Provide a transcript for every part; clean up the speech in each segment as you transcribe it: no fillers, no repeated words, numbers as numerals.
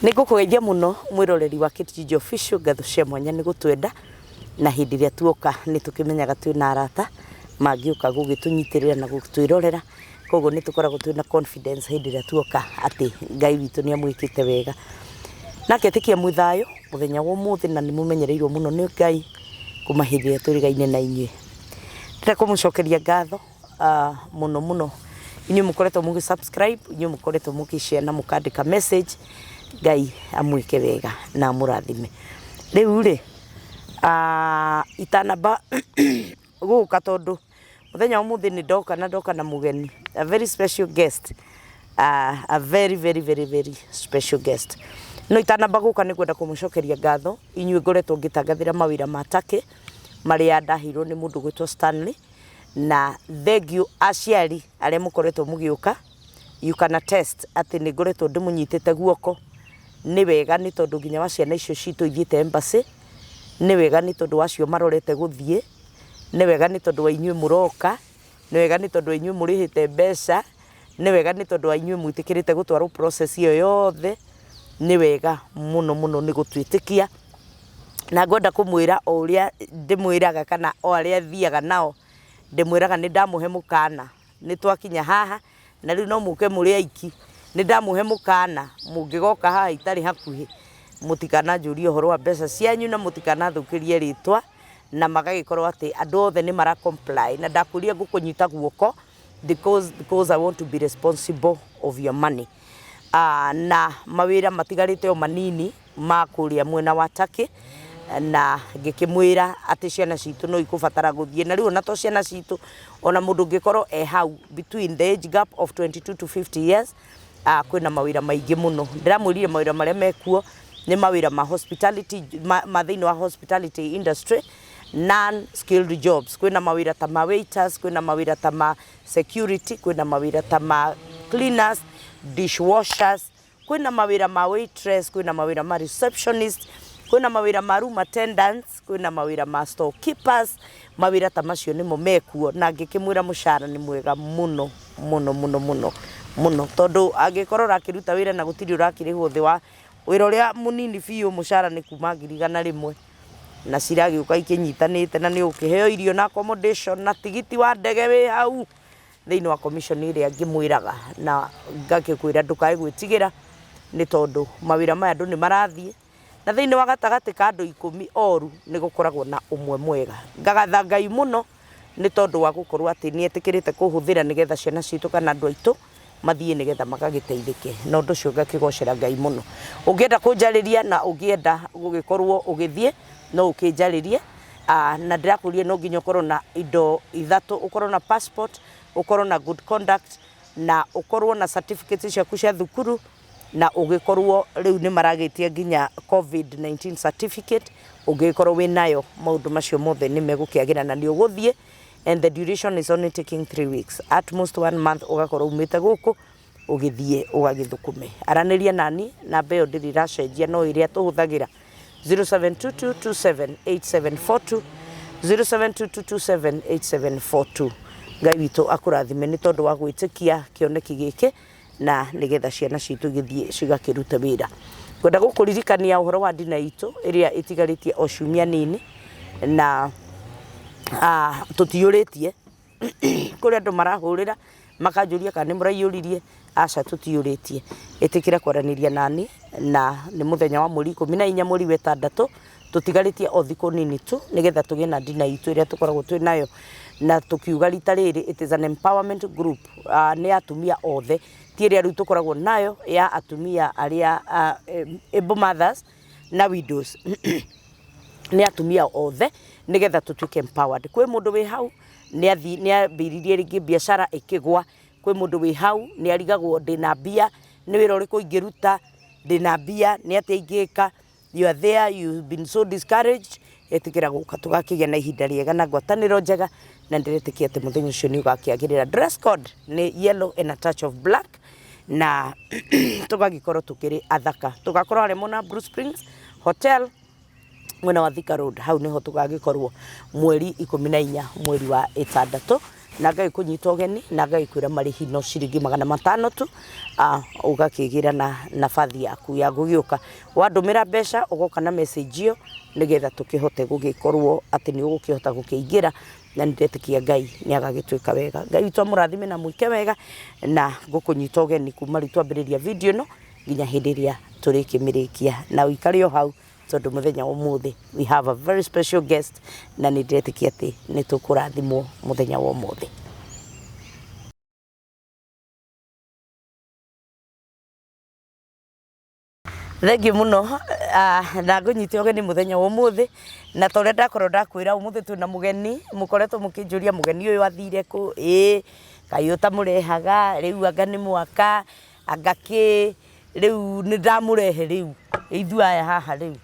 Nigukugeithia muno mwiroreri wa Kitiji Official gatho cia mwanya ni gutwenda na hindi iria tuoka ni tukimenyaga twina arata magiuka gugitunyitirira na gutwirorera koguo ni tukoragwo twina confidence hindi iria tuoka ati Ngai witu ni amwikite wega nake tikia muthayo muthenya wa umuthi na ni mumenyereirwo muno ni Ngai kuma hindi iria turigaine na inyue ndira kumucokeria ngatho muno inyue mukoretwo mugi subscribe inyue mukoretwo mugi share na mukandika message Ngai amwike wega na murathime riu ri itanaba guka tondu muthenya umuthi ni ndoka na mugeni a very special guest a very special guest no itanaba guka ni kwenda kumucokeria ngatho inyue ngoretwo ngitangathira mawira matake maria ndahirwo ni mundu gwitwo Stanley na thegio aciari aria mukoretwo mugiuka you can attest ati ni ngoretwo ndimunyitite guoko ni wega ni tondu nginya wa ciana icio citu ithiete embassy ni wega ni tondu wacio marorete guthie ni wega ni tondu wa inyue muroka ni wega ni tondu inyue murihite mbeca ni wega ni tondu inyue mwitikirite gutwaro process iyo yothe ni wega muno ni gutwitikia na ngoda kumwira uria ndimwiraga kana o aria thiaga nao ndimwiraga ni ndamuhe mukana ni twakinya haha na riu no muke muri aiki ni ndamuhe mukana mungigoka haha itari hakuhi mutikana njuri uhoro wa mbeca cianyu na mutikana thukirie ritwa na magagikorwo ati andu othe ni mara comply na ndakuria ngukunyita guoko because I want to be responsible of your money na mawira matigarite o manini makuria mwena wa Turkey na ngikimwira ati ciana citu no ikubatara guthie na riu na to ciana citu ona mundu ngikorwo hau between the age gap of 22 to 50 years kwina mawira maingi muno ndiramwirire mawira maria mekuo ni mawira ma hospitality mathaini wa hospitality industry non skilled jobs kwina mawira ta ma waiters kwina mawira ta ma security kwina mawira ta ma cleaners dishwashers kwina mawira ma waitress kwina mawira ma receptionist kwina mawira ma room attendants kwina mawira ma storekeepers mawira ta macio nimo mekuo na ngikimwira mushara ni mwega muno tondu angikorora akiruta wira na gutiri urakirihwo thi wa wira uria munini biu mushara ni kuma 1,000 na ciragi uka ikinyitanite na ni ukiheo irio na accommodation na tigiti wa ndege wi hau thiini wa commission iria ngimwiraga na ngakikwira ndukai gwitigira ni tondu mawira maya andu ni marathie na thiini wa gatagati ka andu 10 oru ni gukoragwo na umwe mwega ngagatha Ngai muno ni tondu wa gukorwo ati ni etikirite kuhuthira nigetha ciana citu kana andu aitu mathie nigetha magagiteithike no ndu cio ngakigocera Ngai muno ungienda kunjariria na ungienda gugikorwo ugithie no ukinjaririe na ndirakurie no nginya ukorwo na indo ithatu ukorwo na passport ukorwo na good conduct na ukorwo na certificate ciaku cia thukuru na ugikorwo riu ni maragitia nginya COVID-19 certificate ugikorwo winayo maundu macio mothe ni megukiagira na ni uguthie and the duration is only taking 3 weeks at most 1 month ugakorwo umite guku ugithie ugagithukume araniria nani na beo ndiriracenjia no iria tuhuthagira 0722278742 0722278742 Ngai witu akurathime ni tondu wa gwitikia kioneki giki na nigetha ciana citu githie cigakiruta wira kwenda gukuririkania uhoro wa dina itu iria itigaritie o ciumia nini na tutiyuritie kuri andu marahurira makanjuria kana nimuraiyuririe aca tutiyuritie itikira kwaraniria nani na ni muthenya wa mweri 14 mweri wa 6 tutigaritie o thiku nini tu nigetha tugie na dina itu iria tukoragwo twinayo na tukiuga rita riri it is an empowerment group ni atumia othe tiria riu tukoragwo nayo ya atumia aria able mothers na widows ni atumia othe nigetha tutuike empowered kwi mundu wi hau ni ambiririe ringi biashara ikigwa kwi mundu wi hau ni arigagwo ndina bia ni wira uriku ingiruta ndina bia ni ati ingika you are there you've been so discouraged etikira guka tugakigia na ihinda riega na ngwataniro njega na ndiretikia ati muthenya ucio ni ugakiagirira dress code ni yellow and a touch of black na tugagikorwo tukiri athaka tugakorwo ari mona Bruce Springs Hotel mwena wa Thika Road hau niho tugagikorwo mweri 14 mweri wa 6 na ngagikunyita ũgeni na ngagikwĩra marĩhi no ciringi 500 tu ũgakĩgĩra na bathi yaku ya gũgĩũka wandũmĩra mbeca ũgoka na message ĩyo nigetha tũkĩhote gũgĩkorwo atĩ nĩ ũgũkĩhota gũkĩingĩra na ndetĩkia Ngai nĩ agagĩtwĩka wega Ngai witũ mũrathime na mwĩke wega na ngũkũnyita ũgeni kuma rĩu twambĩrĩria video ĩno nginya hĩndĩ ĩrĩa tũrĩkĩmĩrĩkia na ũikare o hau tondu muthenya ũmũthĩ we have a very special guest na nĩ ndetĩkia atĩ nĩ tũkũrathimwo muthenya wa ũmũthĩ. Thengiũ mũno na ngũnyita ũgeni muthenya wa ũmũthĩ na tondũ ndakorwo ndakwĩra ũmũthĩ twĩna mũgeni mũkoretwo mũkĩnjũria mũgeni ũyũ athire kũ kaĩ ũtamũrehaga rĩu anga nĩ mwaka anga kĩ rĩu nĩ ndamũrehe rĩu ithuĩ aya haha rĩu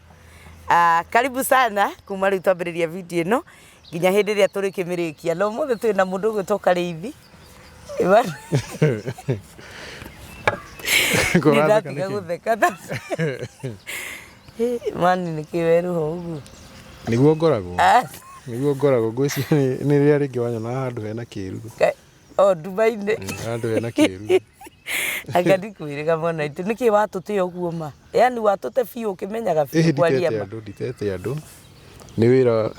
karibu sana kuma rĩu twambĩrĩria video ĩno nginya hĩndĩ ĩrĩa tũrĩkĩmĩrĩkia no ũmũthĩ twĩna mũndũ ũgwĩtwo Karĩithi nĩndatiga gũtheka mani nĩ kĩweruho ũguo nĩguo ngoragwo ngwĩciria nĩ rĩrĩa rĩngĩ wanyona handũ hena kĩĩruru Dubai-inĩ handũ hena kĩĩruru anga ndikwĩrĩga mwana itũ nĩkĩ watũte ũguo ma yani watũte biũ ũkĩmenyaga biũ kwaria ma nditete andũ nĩ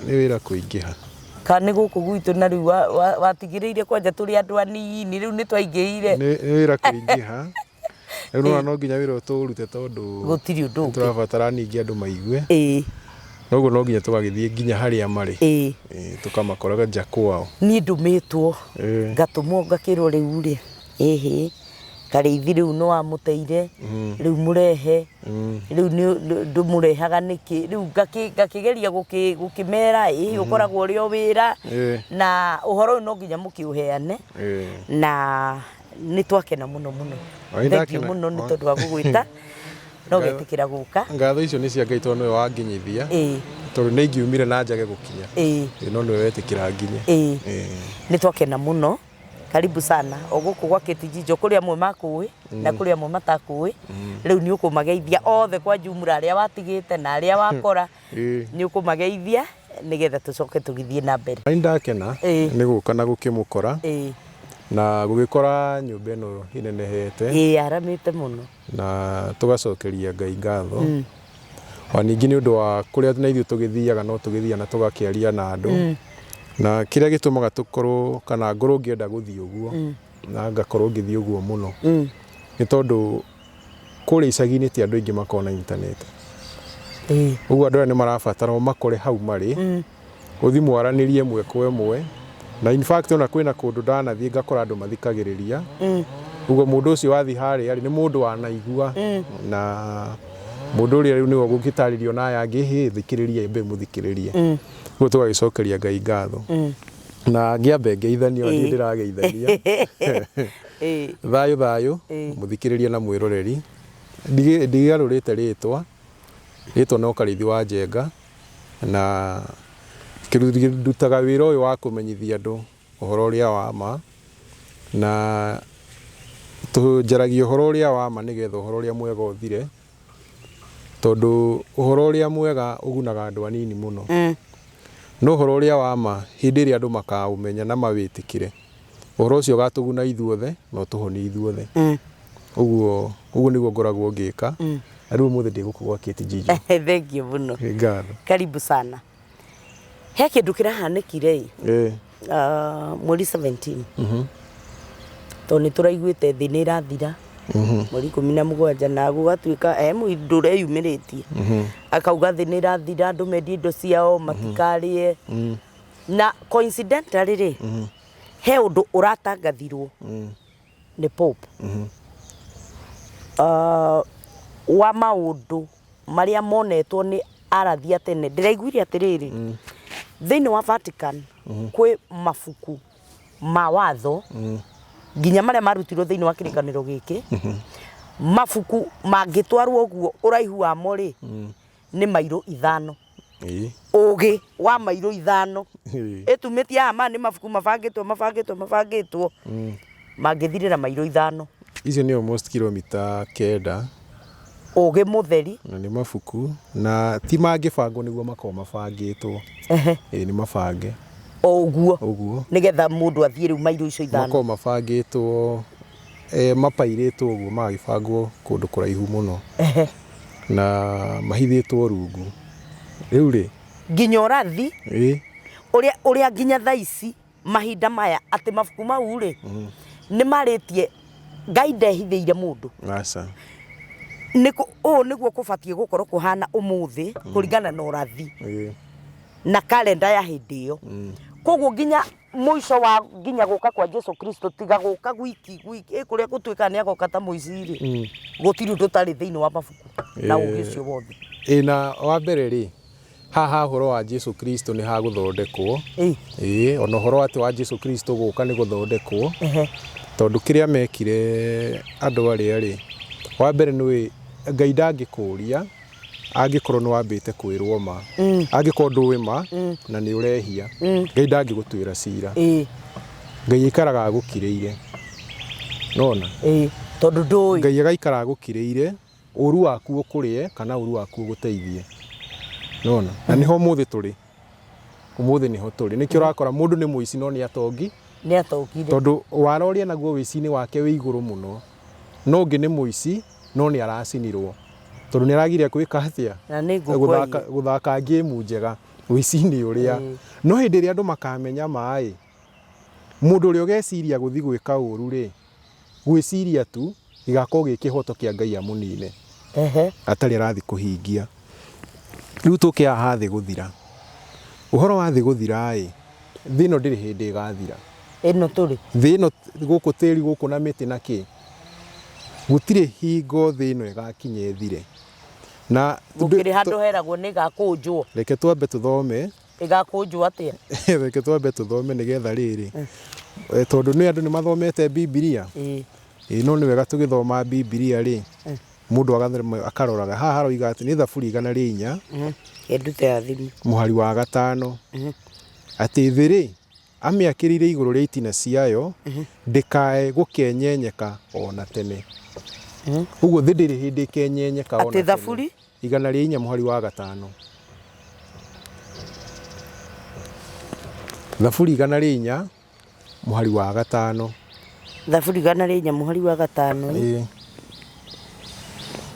wĩra kũingĩha kana gũkũ gwitũ na rĩu watigĩrĩire kwanja tũrĩ andũ anini rĩu nĩ twaingĩhire nĩ wĩra kũingĩha rĩu no nginya wĩra ũtũrute tondũ gũtirĩ ũndũ tũrabatara ningĩ andũ maigue noguo no nginya tũgagĩthiĩ nginya harĩa marĩ tũkamakoraga nja kwao niĩ ndũmĩtwo ngatũmwo ngakĩrwo rĩu rĩ Karĩithi rĩu nĩ wamũteire rĩu mũrehe rĩu ndũmũrehaga nĩkĩ rĩu ngakĩgeria gũkĩmera ũkoragwo ũrĩ o wĩra na ũhoro ũyũ no nginya mũkĩũheane na nĩ twakena mũno mũno thengiũ mũno nĩ tondũ wa gũgwĩta no getĩkĩra gũka ngatho icio nĩ cia Ngai tondũ nĩwe wanginyithia tondũ nĩ ingiumire na njage gũkinya no nĩwe wetĩkĩra nginye nĩ twakena mũno karibu sana ogũkũ gwa Kĩtinjinjo kũrĩ amwe makũĩ na kũrĩ amwe matakũĩ rĩu nĩ ũkũmageithia othe kwa jumla arĩa watigĩte na arĩa wakora nĩ ũkũmageithia nĩgetha tũcoke tũgĩthiĩ na mbere nĩ ndakena nĩ gũka na gũkĩmũkora na gũgĩkora nyũmba ĩno inenehete aramĩte mũno na tũgacokeria Ngai ngatho wa ningĩ nĩ ũndũ wa kũrĩa na ithuĩ tũgĩthiaga no tũgĩthiaga na tũgakĩaria na andũ na kĩrĩa gĩtũmaga tũkorwo kana ngorwo ngĩenda gũthiĩ ũguo na ngakorwo ngĩthiĩ ũguo mũno nĩ tondũ kũrĩa icagi-inĩ ti andũ aingĩ makona internet ũguo andũ aya nĩ marabatara makore hau marĩ ũthi mwaranĩrie ĩmwe kwa ĩmwe na in fact ona kwĩna kũndũ ndanathiĩ ngakora andũ mathikagĩrĩria ũguo mũndũ ũcio wathi harĩa nĩ mũndũ wanaigua na mũndũ ũrĩa rĩu nĩwe gũgĩtarĩrio na aya angĩ thikĩrĩria mbe mũthikĩrĩrie ũguo tũgagĩcokeria Ngai ngatho na ngĩambe ngeithanio niĩ ndĩrageithania thayũ mũthikĩrĩria na mwĩroreri ndigarũrĩte rĩtwa no Karĩithi wa Njenga na kĩrutaga wĩra ũyũ wa kũmenyithia andũ ũhoro ũrĩa wa ma na tũnjaragia ũhoro ũrĩa wa ma nĩgetha ũhoro ũrĩa mwega ũthire tondũ ũhoro ũrĩa mwega ũgunaga andũ anini mũno no ũhoro ũrĩa wa ma hĩndĩ ĩrĩa andũ makaũmenya na mawĩtĩkĩre ũhoro ũcio ũgatũguna ithuothe no tũhonie ithuothe ũguo nĩguo ngoragwo ngĩka rĩu ũmũthĩ ndĩgũkũ gwa Kĩtinjinjo thengiũ mũno karibu sana he kĩndũ kĩrahanĩkire mweri 17 tondũ nĩ tũraiguĩte thĩ nĩ ĩrathira mweri 17 na gũgatuĩka mũndũ ũreyumĩrĩtie akauga thĩ nĩ ĩrathira andũ mendie indo ciao matikarĩe na coincidentally rĩ he ũndũ ũratangathirwo nĩ Pope wa maũndũ marĩa monetwo nĩ arathia tene ndĩraiguire atĩrĩrĩ thĩinĩ wa Vatican kwĩ mabuku ma watho nginya marĩa marutirwo thĩinĩ wa kĩrĩkanĩro gĩkĩ mabuku mangĩtwarwo ũguo ũraihu wamo rĩ nĩ mairo 5 ũgĩ wa mairo 5 ĩtumĩtie haha nĩ mabuku mabangĩtwo mangĩthirĩra mairo 5 icio nĩ almost kilomita 9 ũgĩ mũtheri na nĩ mabuku na ti mangĩbangwo nĩguo makorwo mabangĩtwo nĩ mabange Oguo nigetha mundu athie riu mairo icio ithano mako mabangitwo mapairitwo uguo magibangwo kundu kuraihu muno na mahithitwo rungu riu ri nginya urathi uria nginya thaici mahinda maya ati mabuku mau ri ni maritie Ngai ndehithiire mundu aca niguo kubatie gukorwo kuhana umuthi kuringana na urathi na kalenda ya hindi iyo koguo nginya muico wa nginya guka kwa Jesu Kristo tiga guka wiki kuria gutwika ni agoka ta muici ri gutiri tutari thiini wa mabuku na ugicio wothe na wa mbere ri haha horo wa Jesu Kristo ni ha guthondekwo ona horo ati wa Jesu Kristo guka ni guthondekwo tondu kiria mekire andu aria ri wa mbere ni Ngai ndangikuria angikorwo ni wambite kwirwo ma angikorwo ndui ma na ni urehia Ngai ndangigutwira cira Ngai ikaraga agukiriire nona tondu ndui Ngai agaikara agukiriire uru waku ukurie kana uru waku uguteithie nona na niho muthi turi umuthi niho turi nikio urakora mundu ni muici no ni atongire tondu waroria naguo wicini wake wi iguru muno no ngi ni muici no ni aracinirwo tondu ni aragiria gwika atia guthaka game njega wicini uria no hindi ria andu makamenya mai mundu uri ugeciria guthi gwika uru ri gwiciria tu igakorwo gikihoto kia Ngai amunine atari arathi kuhingia riu tukia hathi guthira uhoro wa thi guthira thino ndiri hindi igathira eno turi thino guku tiri guku na miti na ki gutire hingo thino igakinye thire na gukiri handu heragwo ni gakunjwo reke twambe tuthome igakunjwo atia reke twambe tuthome nigetha riri tondu ni andu ni mathomete Biblia no ni wega tugithoma Biblia ri mundu akaroraga haha haroiga ati ni thaburi 104 endute athimi muhari wa 5 ati thiri amiakirire iguru ria itina ciayo ndikae gukenyenyeka ona tene uguo thindiri hindi kenyenyeka ona ati thaburi 104 muhari wa 5 thaburi 104 muhari wa 5 thaburi 104 muhari wa 5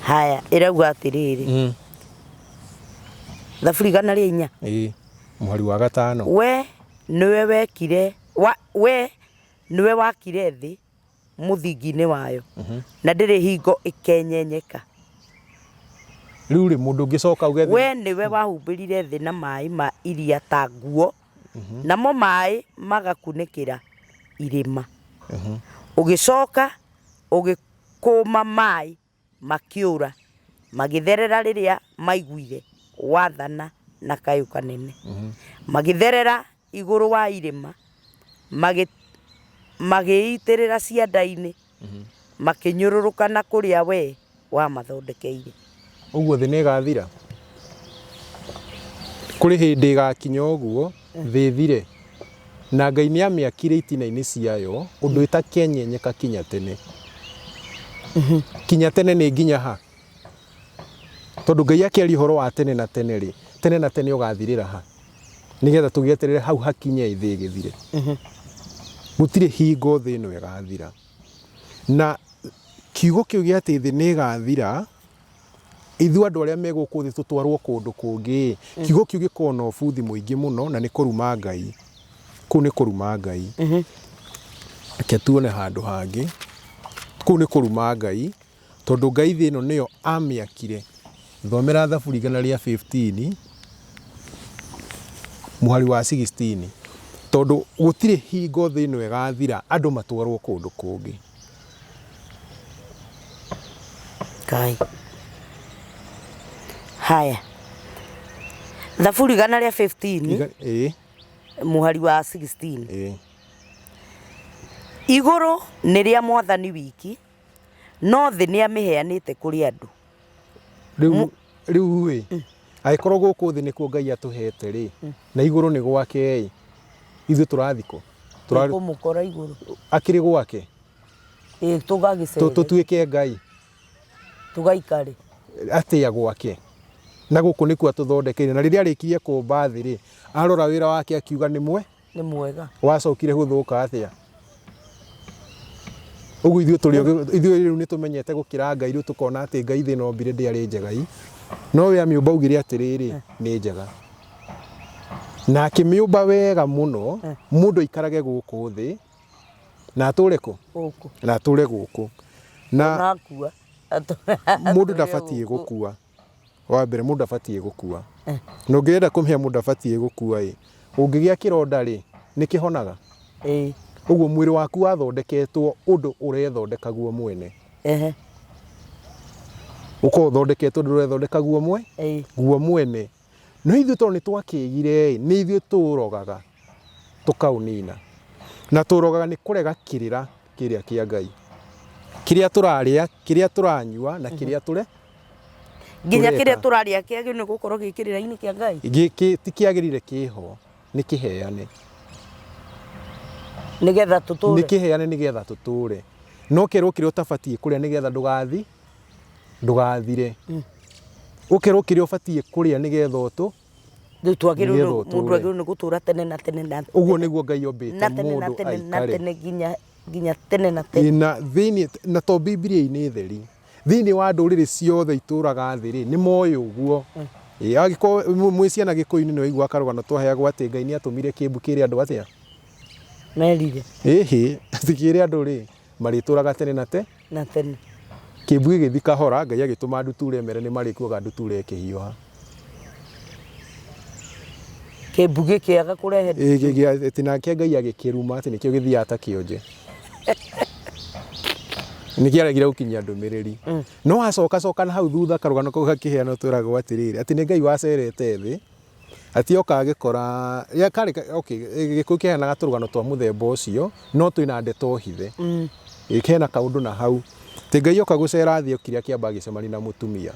haya irauga atiriri thaburi 104 muhari wa 5 we niwe wekire we niwe wakire thi muthingine wayo na ndiri hingo ikenyenyeka riu ri mundu ngicoka ugethe we niwe wahumbirire thi na mai ma iria ta nguo namo mai magakunikira irima ugicoka ugikuma mai makiura magitherera riria maiguire wathana na kayu kanene magitherera iguru wa irima magiitirira cianda-ini makinyururuka na kuria we wa mathondekeire uguo thi ni gathira kuri hindi gakinya uguo thi thire na Ngai ni amiakire itina-ini ciayo undu itakenyenyeka kinya tene kinya tene ni nginya ha tondu Ngai akiari horo wa tene na tene ri tene na tene ugathirira ha nigetha tugieterere hau hakinye ithi githire gutire hingo thi no igathira na kiugo kiu gia ati thi ni igathira ithu andu aria meguku thi tutwarwo kundu kungi kiugo kiu gikona ubuthi muingi muno na ni kuruma Ngai ku ni kuruma Ngai ke tuone handu hangi ku ni kuruma Ngai tondu Ngai thi no niyo amiakire thomera thaburi 115 muhari wa 16 tondu gutire hingo thi no igathira andu matwarwo kundu kungi kai haya thaburi 115 muhari wa 16 iguru ni ria Mwathani wiki no thi ni amiheanite kuri andu riu we aikorwo guku thi nikuo Ngai atuhete ri na iguru ni gwake ithu turathiko kumukora iguru akiri gwake tugagicere tutuike Ngai tugaikare atia gwake na guku nikuo atuthondekeire na riria arikirie kumba thi ri arora wira wake akiuga ni mwe Nĩ mwega. Wacokire gũthũka atĩa? Ũguo ithuĩ rĩu nĩ tũmenyete gũkĩra Ngai, rĩu tũkona atĩ Ngai thĩ no mbire ndĩarĩ njega. No we amĩũmba ugire atĩrĩrĩ nĩ njega. Na akĩmĩũmba wega mũno, mũndũ aikarage gũkũ thĩ na atũre kũ? Gũkũ. Na atũre gũkũ. Na mũndũ ndabatiĩ gũkua. Wa mbere mũndũ ndabatiĩ gũkua. Na ũngĩenda kũmenya mũndũ ndabatiĩ gũkua ĩ, ũngĩgĩa kĩronda rĩ, nĩ kĩhonaga? Ĩĩ. Ũguo mwĩrĩ waku wathondeketwo ũndũ ũrethondeka guo mwene. Ũkorwo ũthondeketwo ũndũ ũrethondeka guo mwene. No ithuĩ tondũ nĩ twakĩgire nĩ ithuĩ tũrogaga tũkaũnina. Na tũrogaga nĩ kũrega kĩrĩra kĩrĩa kĩa Ngai. Kĩrĩa tũrarĩa, kĩrĩa tũranyua na kĩrĩa tũre. Nginya kĩrĩa tũrarĩa kĩagĩrĩire nĩ gũkorwo gĩ kĩrĩra-inĩ kĩa Ngai. Gĩkĩ ti kĩagĩrĩire kĩho, nĩ kĩheane. Nĩgetha tũtũre. Nĩ kĩheane nĩgetha tũtũre. No kerwo kĩrĩa ũtabatiĩ kũrĩa nĩgetha ndũgathire. Ũkerwo kĩrĩa ũbatiĩ kũrĩa nĩgetha mũndũ agĩrĩirwo nĩ gũtũra tene na tene na tene. Ũguo nĩguo Ngai ombĩte mũndũ aikare. Na tene nginya tene na tene. Na thĩinĩ na to Bibilia-inĩ theri. Thĩinĩ wa ndũrĩrĩ ciothe itũraga thĩ rĩ, nĩ moĩ ũguo. Agĩkorwo mwĩ ciana Gĩkũyũ-inĩ nĩ waigua karũgano twaheagwo atĩ Ngai nĩ atũmire kĩmbu kĩrĩ andũ atĩa? Merire. Ĩhĩ, tikĩrĩ andũ rĩ, marĩtũraga tene na tene. Kĩmbu gĩgĩthi kahora, Ngai agĩtũma ndutura mere nĩ marĩkuaga ndutura ĩkĩhiũha. Kĩmbu gĩkĩaga kũrehe. Ĩtĩ nake Ngai agĩkĩruma atĩ nĩkĩo gĩthiaga ta kĩonje. Nĩkĩaregire gũkinyia ndũmĩrĩri. No acoka na hau thutha karũgano kau gakĩheanwo twĩragwo atĩrĩrĩ, atĩ nĩ Ngai wacerete thĩ, atĩ oka agĩkora Gĩkũyũ kĩheanaga tũrũgano twa mũthemba ũcio, no twĩna ndeto hithe. Kena kaũndũ na hau. Atĩ Ngai oka gũcera thĩ okire akĩamba agĩcemania na mũtumia.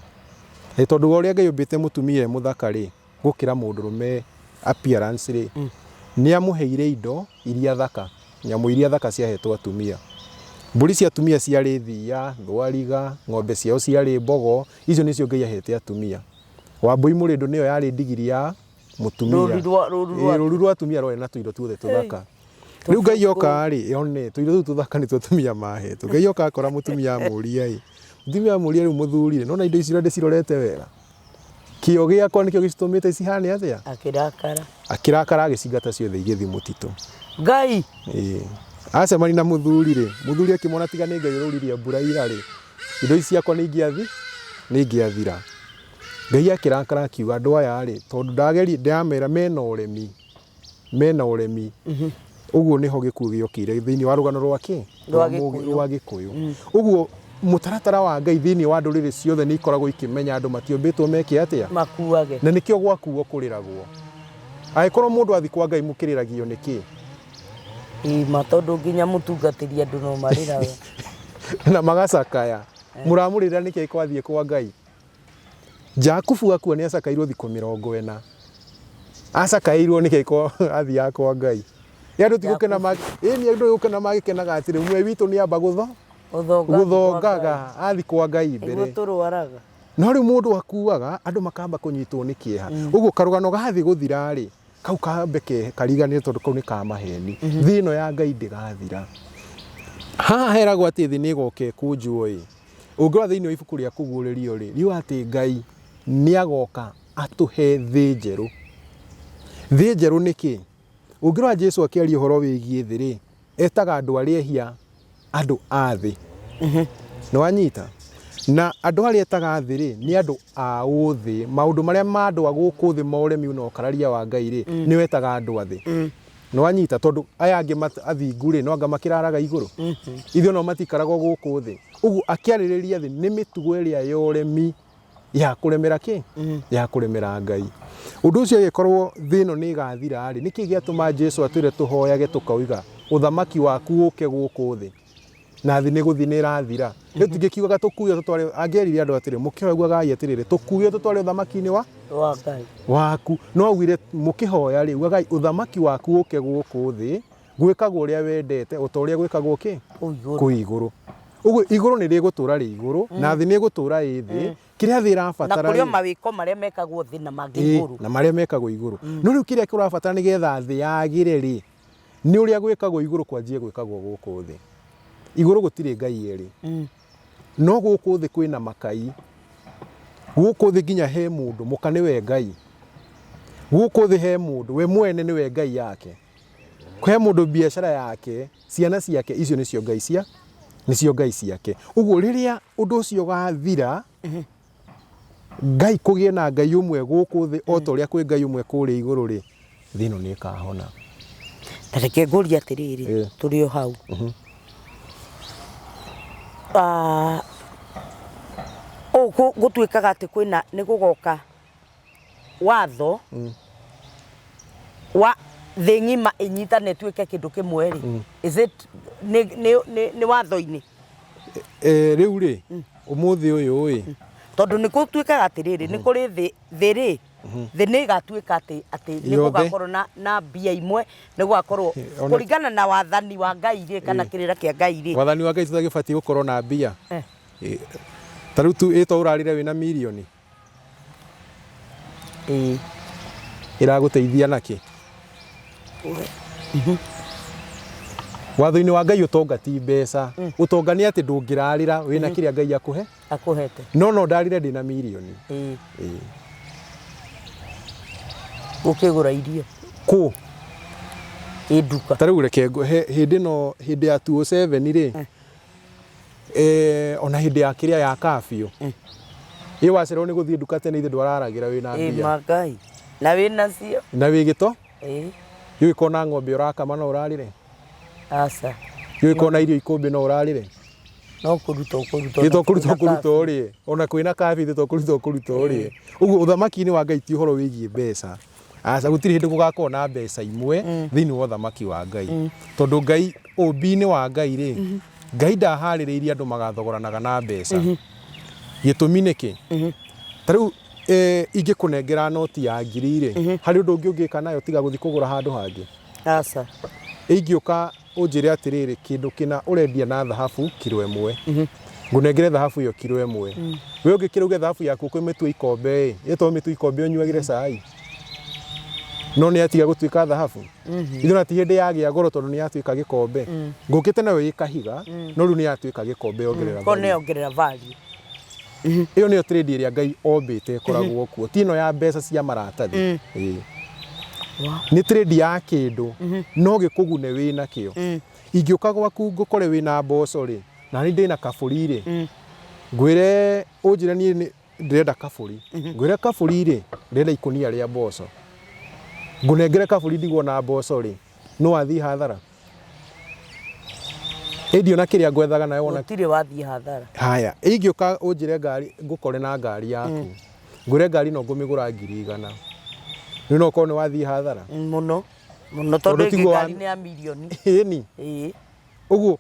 Tondũ wa ũrĩa Ngai ombĩte mũtumia mũthaka rĩ, gũkĩra mũndũrũme appearance rĩ, nĩ amũheire indo iria thaka, nyamũ iria thaka ciahetwo atumia. Mbũri cia atumia ciarĩ thia, thwariga, ng'ombe ciao ciarĩ mbogo, icio nĩcio Ngai ahete atumia. Wambũi mũrĩndũ nĩyo yarĩ ndigiri ya mũtumia. Rũru rwa atumia rwarĩ na tũindo tuothe tũthaka. Rĩu Ngai oka rĩ, one tũindo tũu tũthaka nĩtuo atumia mahetwo. Ngai oka akora mũtumia amũria ĩ, mũtumia amũria rĩu mũthuri nona indo icio ndĩcirorete wega. Kĩo gĩakwa nĩkĩo gĩcitũmĩte cihane atĩa? Akĩrakara agĩcingata ciothe igĩthiĩ mũtitũ. Ngai. Acemani na mũthuri rĩ, mũthuri akĩmwona tiga nĩ Ngai ũrauririe mbura ira rĩ, indo ici ciakwa nĩ ingĩathira. Ngai akĩrakara akiuga andũ aya rĩ, tondũ ndamera mena ũremi. Ũguo nĩho gĩkuũ gĩokire thĩinĩ wa rũgano rwa Gĩkũyũ. Ũguo mũtaratara wa Ngai thĩinĩ wa ndũrĩrĩ ciothe nĩ ikoragwo ikĩmenya andũ matiombĩtwo meke atĩa? Makuage. Na nĩkĩo gwakuo kũrĩragwo. Angĩkorwo mũndũ athi kwa Ngai mũkĩrĩragio nĩkĩ? Tondũ nginya mũtungatĩri andũ no marĩraga. Na magacakaya. Mũramũrĩra nĩkĩ kwathiĩ kwa Ngai? Jakubu akua nĩ acakairwo thikũ 40. Acakairwo nĩkĩ athiaga kwa Ngai? Andũ tigũkena andũ gũkena magĩkenaga atĩrĩ mwe witũ nĩ amba gũthongaga athi kwa Ngai mbere. No rĩu mũndũ akuaga andũ makamba kũnyitwo nĩ kĩeha. Ũguo karũgano gathi gũthira rĩ, kau kambe kariganĩre tondũ kau nĩ ka maheni. Thĩno ya Ngai ndĩgathira. Haha heragwo atĩ thĩ nĩ ĩgoka ĩkũnjwo ĩ. Ũngĩrora thĩinĩ wa ibuku rĩa kũguũrĩrio rĩ, riuga atĩ Ngai nĩ agoka atũhe thĩ njerũ. Thĩ njerũ nĩkĩ? Ũngĩrora Jesũ akĩaria ũhoro wĩgiĩ thĩ rĩ, etaga andũ arĩa ehia andũ a thĩ. Nĩ wanyita? Na andũ arĩa etaga thĩ rĩ, nĩ andũ a ũthĩ. Maũndũ marĩa ma andũ a gũkũ thĩ ma ũremi na ũkararia wa Ngai rĩ, nĩ wetaga andũ a thĩ. Nĩ wanyita? Tondũ aya angĩ athingu rĩ, no anga makĩraraga igũrũ. Ithuĩ no matikaraga gũkũ thĩ. Ũguo akĩarĩrĩria thĩ nĩ mĩtugo ĩrĩa ya ũremi ya kũremera kĩ? Ya kũremera Ngai. Ũndũ ũcio agĩkorwo thĩ ĩno nĩ ĩgathira rĩ, nĩkĩ gĩatũma Jesũ atwĩre tũhoyage tũkauga ũthamaki waku ũke gũkũ thĩ. Na thĩ nĩ gũthi nĩ ĩrathira. Rĩu tũngĩkiugaga tũkuo tũtware, angĩerire andũ atĩrĩ mũkĩoiguagai atĩrĩrĩ tũkuo tũtware ũthamaki-inĩ wa Ngai waku. No augire mũkĩhoya rĩ, ugagai ũthamaki waku ũke gũkũ thĩ, gwĩkagwo ũrĩa wendete, o ta ũrĩa gwĩkagwo kĩ? Kũu igũrũ. uguo iguru ni rigutura ri iguru na thi ni gutura ri thi kiria thi irabatara na kurio mawiko maria mekagwo thi na mangi iguru na maria mekagwo iguru no riu kiria kirabatara ni getha thi yagire ri ni uria gwikagwo iguru kwanjie gwikagwo guku thi iguru gutire ngai eri no guku thi kwina makai guku thi nginya he mundu muka niwe ngai guku thi he mundu we mwene niwe ngai yake kwe mundu biashara yake ciana ciake icio nicio ngai cia nicio ngai ciake uguo riria undu ucio gathira ngai kugie na ngai umwe guku thi o to ria kwi ngai umwe kuri iguru ri thino ni kahona tareke nguria atiriri turi o hau gutuikaga ati kwina ni gugoka watho wa thi ng'ima inyitane tuike kindu kimwe ri is it ni watho-ini riu ri umuthi uyu ui tondu ni gutuikaga atiriri ni kuri thi ri thi ni gatuika ati ni gugakorwo na mbia imwe ni gugakorwo kuringana na wathani wa ngai ri kana kirira kia ngai ri wathani wa ngai tutagibati gukorwo na mbia taru tu ito urarire wina milioni iraguteithia naki watho-ini wa ngai utonga ti mbeca utonga ni ati ndungirarira wina kiria ngai akuhete no ndarire ndina milioni ukigura irio ku eduka tariu reke hindi no hindi ya 207 ri ona hindi ya kiria ya kafio wacirwo ni guthie nduka tene ithe ndwararagira wina mbia magai na wina cio na wigito yui kona ng'ombe urakama no urarire asa yui kona irio ikumbi no urarire no kuruto ri ona kwina kafi ithe to kuruto ri uguo uthamaki ni wa ngai ti horo wigie mbeca asa gutiri hindi gugakorwo na mbeca imwe thiini wa uthamaki wa ngai tondu ngai umbi-ini wa ngai ri ngai ndahaririirie andu magathogoranaga na mbeca gitumi niki tariu ingikunengera noti ya ngiri ri hari undu ungi ungika nayo tiga guthi kugura handu hangi asa ingiuka unjire atiriri kindu kina urendia na thahabu kilo imwe ngunengere thahabu iyo kilo imwe we ungikira thahabu yaku kwi mitwe ikombe ito mitwe ikombe unyuagire cai no ni atiga gutuika thahabu ithu na ti hindi yagia goro tondu ni atuika gikombe ngukite nayo ikahiga no riu ni atuika gikombe ongerera value iyo niyo trade iria ngai ombite koragwo kuo tino ya mbeca cia maratathi ni trade ya kindu no gikugune wina kio ingiuka gwaku ngukore wina mboco ri na ni ndina kaburi ri ngwire unjire ni ndirenda kaburi ngwire kaburi ri ndirenda ikunia ria mboco ngunengere kaburi ndigwo na mboco ri no athi hathara Edio na kiria gwethaga nayo wona tire wathie hathara haya ingiuka unjire ngari ngukore na ngari yaku ngure ngari no ngumigura 100,000 ni no ko ni wathie hathara muno tondu ngari ni ya milioni ni uguo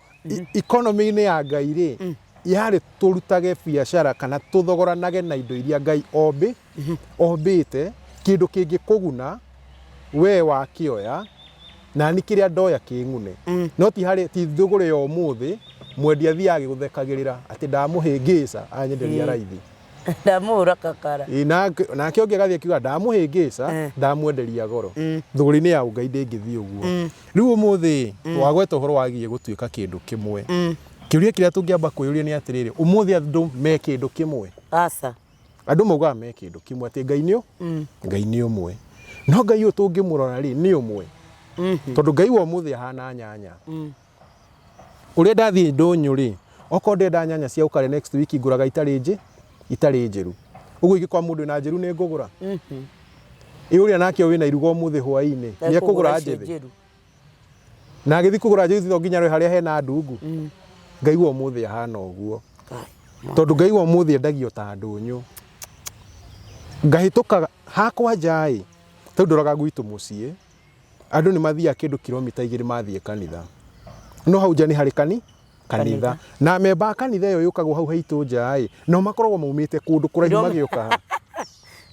economy ni ya ngai ri yari turutage biashara kana tuthogoranage na indo iria ngai ombite kindu kingi kuguna we wakioya na ni kiria ndoya kingune no ti hari ti thugure yo muthi mwendia thiage guthekagirira ati ndamuhingica anyenderia raithi ndamura kakara na kio ngegathie kiuga ndamuhingica ndamwenderia goro thuguri ni ya ngai ndingithie uguo riu umuthi wagweta horo wagie gutuika kindu kimwe kiuria kiria tungiamba kuyuria ni atiriri umuthi andu me kindu kimwe asa andu mauga me kindu kimwe ati ngai ni umwe no ngai uyu tungimurora ri ni umwe tondu ngai wa muthi hana nyanya uria ndathie ndonyu ri oko ndenda nyanya cia ukare next week nguraga itari njiru uguo ingikwa mundu na njiru ni ngugura uria nake wina irugo muthi hwaini ni akugura njithi na agithi kugura njithi to nginya haria hena ndungu ngai wa muthi hana uguo tondu ngai wa muthi endagio ta ndunyu ngahituka hakwa njai tondu ndoraga gwitu mucii andu ni mathia kindu kilomita 2 mathie kanitha no hau nja ni hari kanitha na memba kanitha yo yukagwo hau haitu njai no makoragwo maumite kundu kuraihu magiuka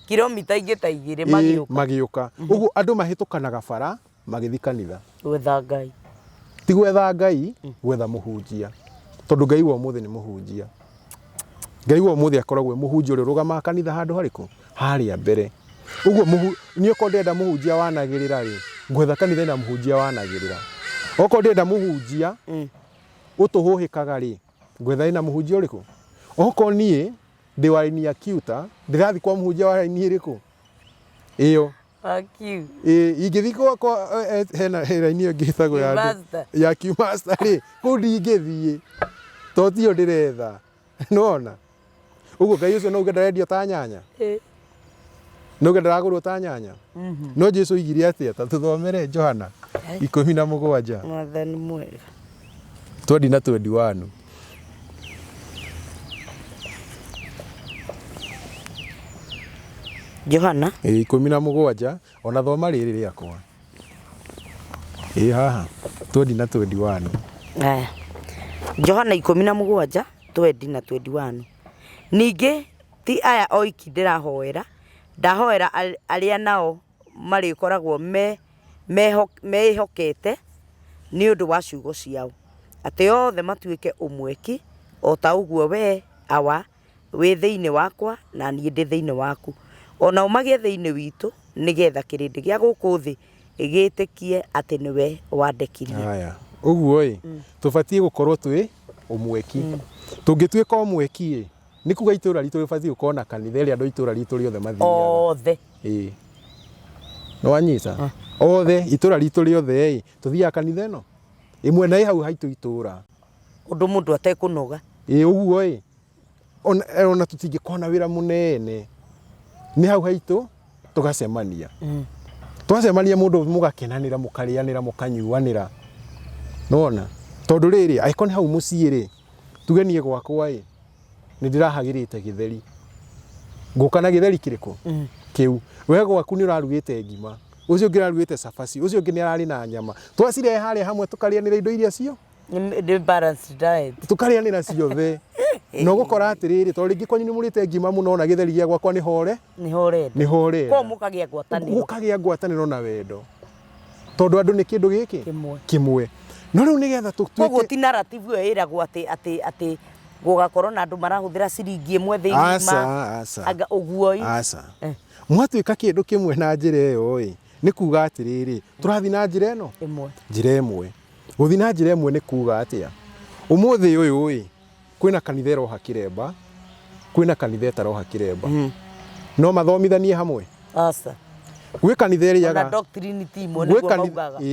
kilomita ingi ta 2 magiuka uguo andu mahitukanaga bara magithi kanitha gwetha ngai ti gwetha ngai gwetha muhunjia tondu Ngai wa umuthi ni muhunjia. Ngai wa umuthi akoragwo muhunjia uri rugama kanitha handu hariku haria mbere. Uguo ni uko ndenda muhunjia wanagirira ri ngwetha kanitha na muhunjia wanagirira. Oko ndenda muhunjia utuhuhikaga ri ngwetha ina muhunjia uriku. Oko nie ndi waini ya kiuta ndirathi kwa muhunjia wa ini iriku iyo Akiu. Ingithi kwa hena ini yo ngithago ya Q master ri ku ndingithie to tio ndiretha nona uguo Ngai ucio no ngenderedio ta nyanya no ngenderagurwo ta nyanya no Jesu igire atia ta tuthomere Johana 17 Mwathani mwega 20 na 21 Johana 17 ona thoma riri riakwa haha 20 na 21 Johana 17 20 na 21 Ningi ti aya oiki ndirahoera ndahoera aria nao marikoragwo mehokete ni undu wa ciugo ciao ati othe matuike umweki o ta uguo we awa wi thiini wakwa na nie ndi thiini waku ona umagie thiini witu nigetha kirindi gia guku thi igitikie ati niwe wandekirie. Aya uguo tubatie gukorwo twi umweki tungituika umweki ni kuga itura ritu ribatie gukorwo na kanitha ri andu itura ritu riothe mathiaga othe no anyita othe itura ritu riothe tuthiaga kanitha no imwe na hau haitu itura undu mundu atekunoga uguo ona tutingikona wira munene ni hau haitu tugacemania twacemania mundu mugakenanira mukarianira mukanyuanira nona tondu riri aikoni hau mucii ri tugenie gwakwa ni ndirahagirite githeri ngukana githeri kiriko kiu we gwaku ni urarugite ngima ucio ngirarugite cabaci ucio ngi ni arari na nyama twacire haria hamwe tukarianira indo iria cio the balanced diet tukarianira ciothe no gukora atiriri to ringi kwanyu ni murite ngima muno na githeri gia gwakwa ni hore ko mukagia ngwataniro na wendo tondu andu ni kindu giki kimwe no riu nigetha tutuike koguo ti narrative yo iragwo ati gugakorwo na andu marahuthira ciringi imwe thiini ma aga uguo mwatuika kindu kimwe na njira iyo ni kuga atiriri turathi na njira ino njira imwe guthi na njira imwe ni kuga atia umuthi uyu kwina kanitha roha kiremba kwina kanitha taroha kiremba no mathomithanie hamwe gwi kanitha riaga na doctrine timo ni gwa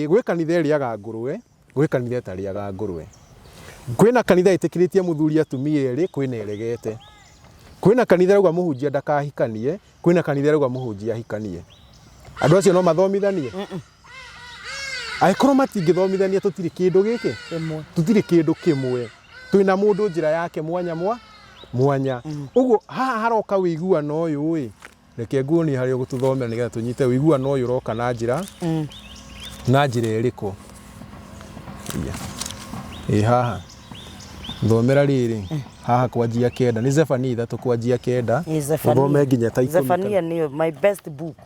gwi kanitha riaga ngurwe gwi kanitha tariaga ngurwe kwina kanitha itikiritie muthuri atumia eri kwina eregete kwina kanitha rauga muhunjia ndakahikanie kwina kanitha rauga muhunjia ahikanie andu acio no mathomithanie aikorwo matingithomithania tutiri kindu giki tutiri kindu kimwe twina mundu njira yake mwanya uguo haha haroka wiguano uyu reke nguoni hari gututhomera nigetha tunyite wiguano uyu roka na njira iriku haha thomera riri haha kwanjia kenda ni Zefania 3 kwanjia kenda thome nginya ta 10 Zefania ni my best book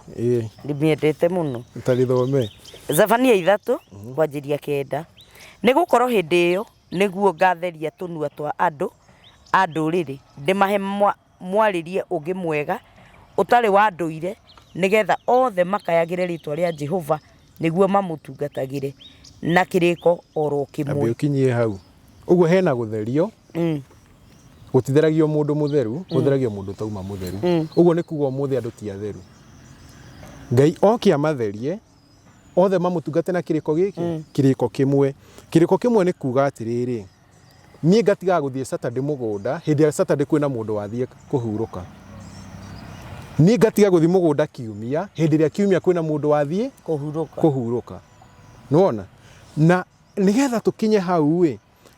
ndimiendete muno tarithome Zefania 3 kwanjiria kenda ni gukorwo hindi iyo niguo ngatheria tunua twa andu riri ndimahe mwaririe ungi mwega utari wa nduire nigetha othe makayagire ritwa ria Jehova niguo mamutungatagire na kiriko oro kimwe ambe ukinyie hau uguo hena gutherio gutitheragio mundu mutheru gutheragio mundu tauma mutheru uguo ni kuga umuthi andu ti atheru Ngai okia matherie othe mamutungate na kiriko giki kiriko kimwe ni kuga atiriri nie ngatiga guthie Saturday mugunda hindi ya Saturday kwina mundu wathie kuhuruka nie ngatiga guthie mugunda kiumia hindi ya kiumia kwina mundu wathie kuhuruka nona na nigetha tukinye hau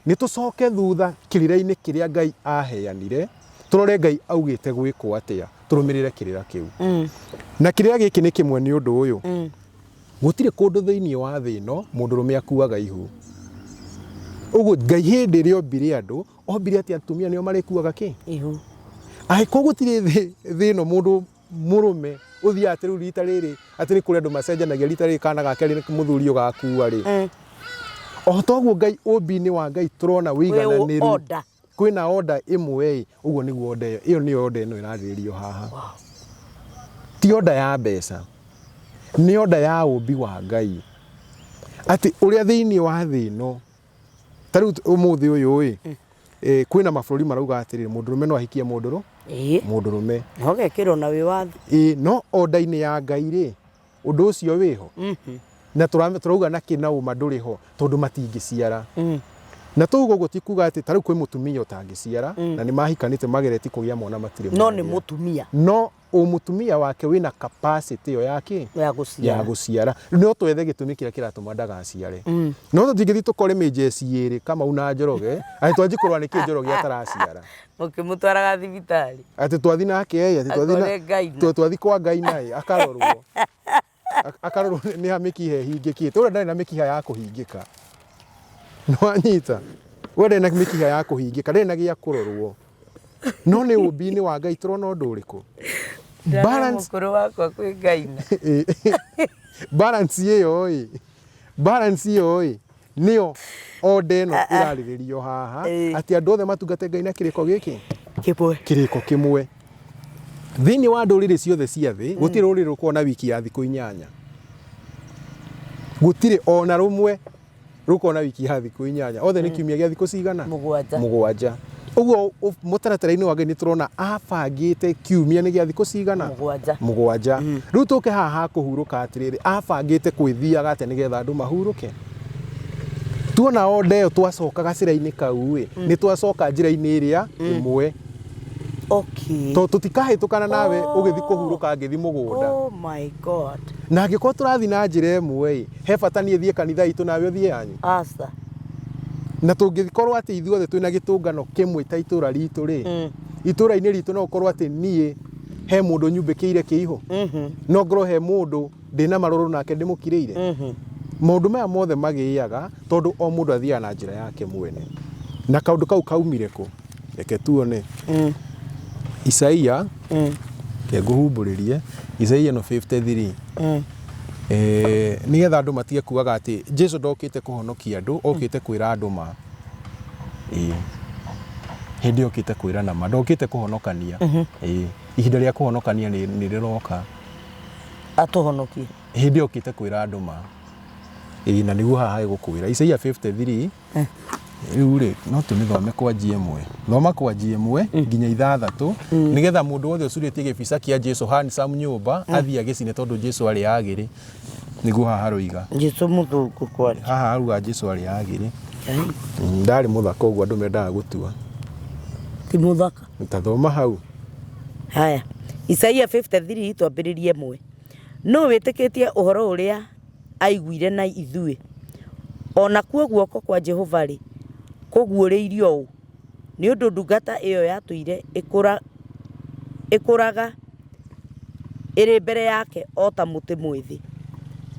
ni tucoke thutha kirira-ini kiria Ngai aheanire turore Ngai augite gwikwo atia turumirire kirira kiu na kirira giki ni kimwe ni undu uyu gutire kundu thiini wa thi ino mundu rume akuaga ihu uguo Ngai hindi ri ombire andu ombire ati atumia nio marikuaga ki ihu ko gutire thi ino mundu murume uthia ati riu rita riri ati ni kuri andu macenjanagia rita riri kana gake ni muthuri ugakua ri o toguo Ngai ũmbi-inĩ wa Ngai tũrona wĩigananĩru order. kwĩna order ĩmwe ũguo nĩguo order ĩyo nĩyo order ĩno ĩrarĩrĩrio haha ti order ya mbeca nĩ order ya ũmbi wa Ngai atĩ ũrĩa thĩinĩ wa thĩ ĩno ta rĩu ũmũthĩ ũyũ kwĩna mabũrũri marauga atĩrĩrĩ mũndũrũme no ahikie mũndũrũme ogekĩrwo na wĩ watho no order-inĩ ya Ngai rĩ ũndũ ũcio wĩho na turauga na kĩnaũma ndũrĩ ho tondũ matingĩciara na tũguo ũguo ti kuga atĩ ta rĩu kwĩ mũtumia ũtangĩciara na nĩ mahikanĩte magereti kũgĩa mwana matirĩ no nĩ mũtumia no mũtumia wake wĩna capacity ĩyo yake ya gũciara no twethe gĩtũmi kĩrĩa kĩratũma ndagaciare no tũtingĩthiĩ tũkore mĩjeci ĩrĩ Kamau na Njoroge atĩ twanji kũrora nĩkĩ Njoroge ataraciara mũkĩmũtwaraga thibitarĩ atĩ twathi nake atĩ twathi kwa Ngai naye akarorwo nĩ ha mĩkiha ĩhingĩkĩte ũrĩa ndarĩ na mĩkiha ya kũhingĩka nĩwanyita we ndarĩ na mĩkiha ya kũhingĩka ndarĩ na gĩa kũrorwo no nĩ ũmbi-inĩ wa Ngai tũrona ũndũ ũrĩkũ mũkũrũ wakwa kwĩ Ngai balance ĩyo nĩyo order ĩno ĩrarĩrĩrio haha atĩ andũ othe matungate Ngai na kĩrĩko gĩkĩ kĩrĩko kĩmwe thĩinĩ wa ndũrĩrĩ ciothe cia thĩ gũtirĩ rũrĩrĩ rũkoragwo na wiki ya thikũ 8 gũtirĩ ona rũmwe rũkoragwo na wiki ya thikũ 8 othe nĩ kiumia gĩa thikũ cigana 7 ũguo mũtaratara-inĩ wa Ngai nĩ tũrona abangĩte kiumia nĩ gĩa thikũ cigana 7 rĩu tũke haha kũhurũka atĩrĩrĩ abangĩte kwĩthiaga atĩ nĩgetha andũ mahurũke tuona order ĩyo twacoka gacĩra-inĩ kau nĩ twacoka njĩra-inĩ ĩrĩa ĩmwe tũtikahĩtũkana nawe ũgĩthi kũhurũka ngĩthi mũgũnda na angĩkorwo tũrathi na njĩra ĩmwe he bata niĩ thiĩ kanitha itũ nawe ũthiĩ yanyu na tũngĩkorwo atĩ ithuothe twĩna gĩtũngano kĩmwe ta itũra ritũ rĩ itũra-inĩ ritũ no ũkorwo atĩ niĩ he mũndũ nyumbĩkĩire kĩihũ no ngorwo he mũndũ ndĩna marũrũ nake ndĩmũkirĩire maũndũ maya mothe magĩaga tondũ o mũndũ athiaga na njĩra yake mwene na kaũndũ kau kaumire kũ reke tuone Isaia ngũhumbũrĩrie Isaia no 53 nĩgetha andũ matige kugaga atĩ Jesũ ndokĩte kũhonokia andũ okĩte kwĩra andũ ma hĩndĩ okĩte kwĩra nama ndokĩte kũhonokania ihinda rĩa kũhonokania nĩ rĩroka atũhonokie hĩndĩ okĩte kwĩra andũ ma na nĩguo haha gũkwĩra Isaia 53 rĩu rĩ no tũmĩthome kwanjia ĩmwe thoma kwanjia ĩmwe nginya 6 nĩgetha mũndũ wothe ũcurĩtie gĩbica kĩa Jesũ handsome nyũmba athiĩ agĩcine tondũ Jesũ arĩ agĩrĩ nĩguo haha roiga Jesũ mũthũngũ kwari haha aruga Jesũ arĩ agĩrĩ ndarĩ mũthaka ũguo andũ mendaga gũtua ti mũthaka tathoma hau haya Isaia 53 twambĩrĩrie 1 no wĩtĩkĩtie ũhoro ũrĩa aiguire na ithuĩ ona kuo guoko kwa Jehova rĩ kũguũrĩirio ũũ nĩ ũndũ ndungata ĩyo yatũire ĩkũraga ĩrĩ mbere yake o ta mũtĩ mwĩthĩ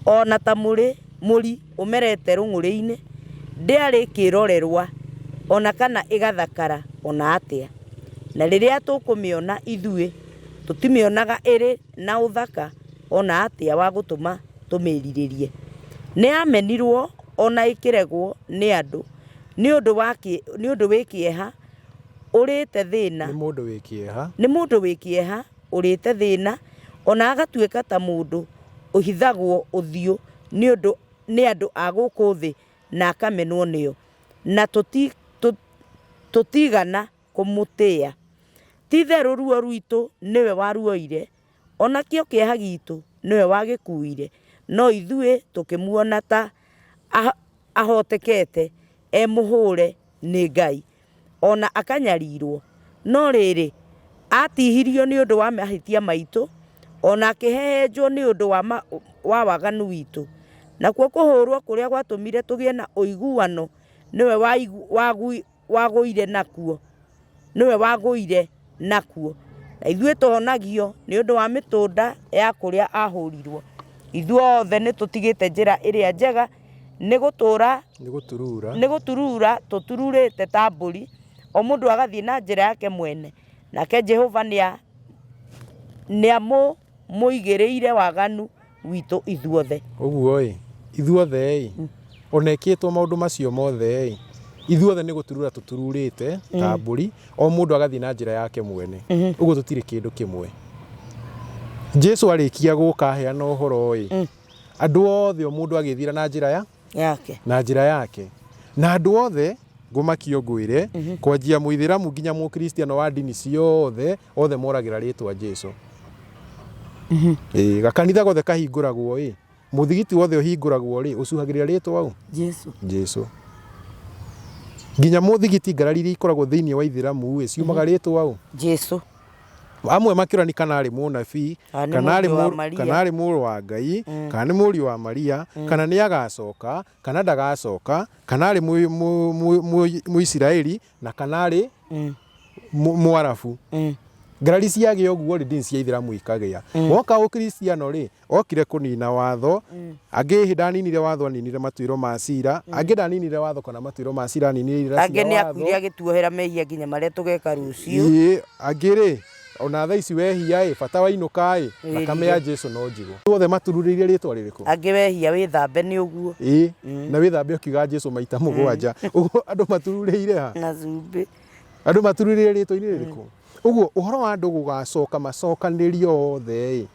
ona ta mũri ũmerete rũng'ũrĩ-inĩ ndĩarĩ kĩrorerwa ona kana ĩgathakara ona atĩa na rĩrĩa tũkũmĩona ithuĩ tũtimĩonaga ĩrĩ na ũthaka ona atĩa wa gũtũma tũmĩrirĩrie nĩ amenirwo ona ĩkĩregwo nĩ andũ nĩ ũndũ wĩ kĩeha ũrĩte thĩna nĩ mũndũ wĩ kĩeha ũrĩte thĩna ona agatuĩka ta mũndũ ũhithagwo ũthiũ nĩ andũ a gũkũ thĩ na akamenwo nĩo na tũtigana kũmũtĩĩa ti therũ ruo rwitũ nĩwe waruoire onakĩo kĩeha gitũ nĩwe wagĩkuire no ithuĩ tũkĩmuona ta ahotekete mũhũre nĩ Ngai ona akanyarirwo no rĩrĩ atihirio nĩ ũndũ wa mahĩtia maitũ ona akĩhehenjwo nĩ ũndũ wa waganu witũ nakuo kũhũrwo kũrĩa gwatũmire tũgĩe na ũiguano nĩwe wagũire nakuo na ithuĩ tũhonagio nĩ ũndũ wa mĩtũnda ya kũrĩa ahũrirwo ithuothe nĩ tũtigĩte njĩra ĩrĩa njega nĩ gũturura tũtururĩte ta mbũri o mũndũ agathiĩ na njĩra yake mwene nake Jehova nĩamũigĩrĩire waganu witũ ithuothe ũguo ithuothe onekĩtwo maũndũ macio mothe ithuothe nĩ gũturura tũtururĩte ta mbũri o mũndũ agathiĩ na njĩra yake mwene ũguo tũtirĩ kĩndũ kĩmwe. Jesu arĩkia gũka aheana ũhoro andũ othe o mũndũ agĩthira na njĩra yake na andũ othe ngũmakio ngwĩre kwanjia mũithĩramu nginya mũkristiano wa ndini ciothe othe moragĩra rĩtwa Jesu. Gakanitha gothe kahingũragwo mũthigiti wothe ũhingũragwo ũcuhagĩrĩra rĩtwa au Jesu. Nginya mũthigiti ngarari iria ikoragwo thĩinĩ wa ithĩramu ciumaga rĩtwa au Jesu. Amwe makĩrani kana arĩ mũnabii kana arĩ mũrũ wa Ngai kana nĩ mũriũ wa Maria kana nĩ agacoka kana ndagacoka kana arĩ Mũisiraeli na kana arĩ Mũarabu. Ngarari ciagĩa ũguo ndini cia ithĩramu ikagĩa. Woka ũkristiano okire kũnina watho, angĩ ndaninire watho aninire matuĩro ma cira, angĩ ndaninire watho kana matuĩro ma cira aninire watho. Angĩ nĩ akuire agĩtuohera mehia nginya marĩa tũgeka rũciũ. Angĩ ona thaa ici wehia bata wainũka thakame ya Jesu no njigũ. Othe matururĩire rĩtwa rĩrĩkũ? Angĩ wehia wĩthambe nĩ ũguo. Na wĩthambe ũkiuga Jesu maita mũgwanja. Ũguo andũ matururĩire ha? Na cumbĩ. Andũ matururĩire rĩtwa-inĩ rĩrĩkũ? Ũguo ũhoro wa andũ gũgacoka macokanĩrio othe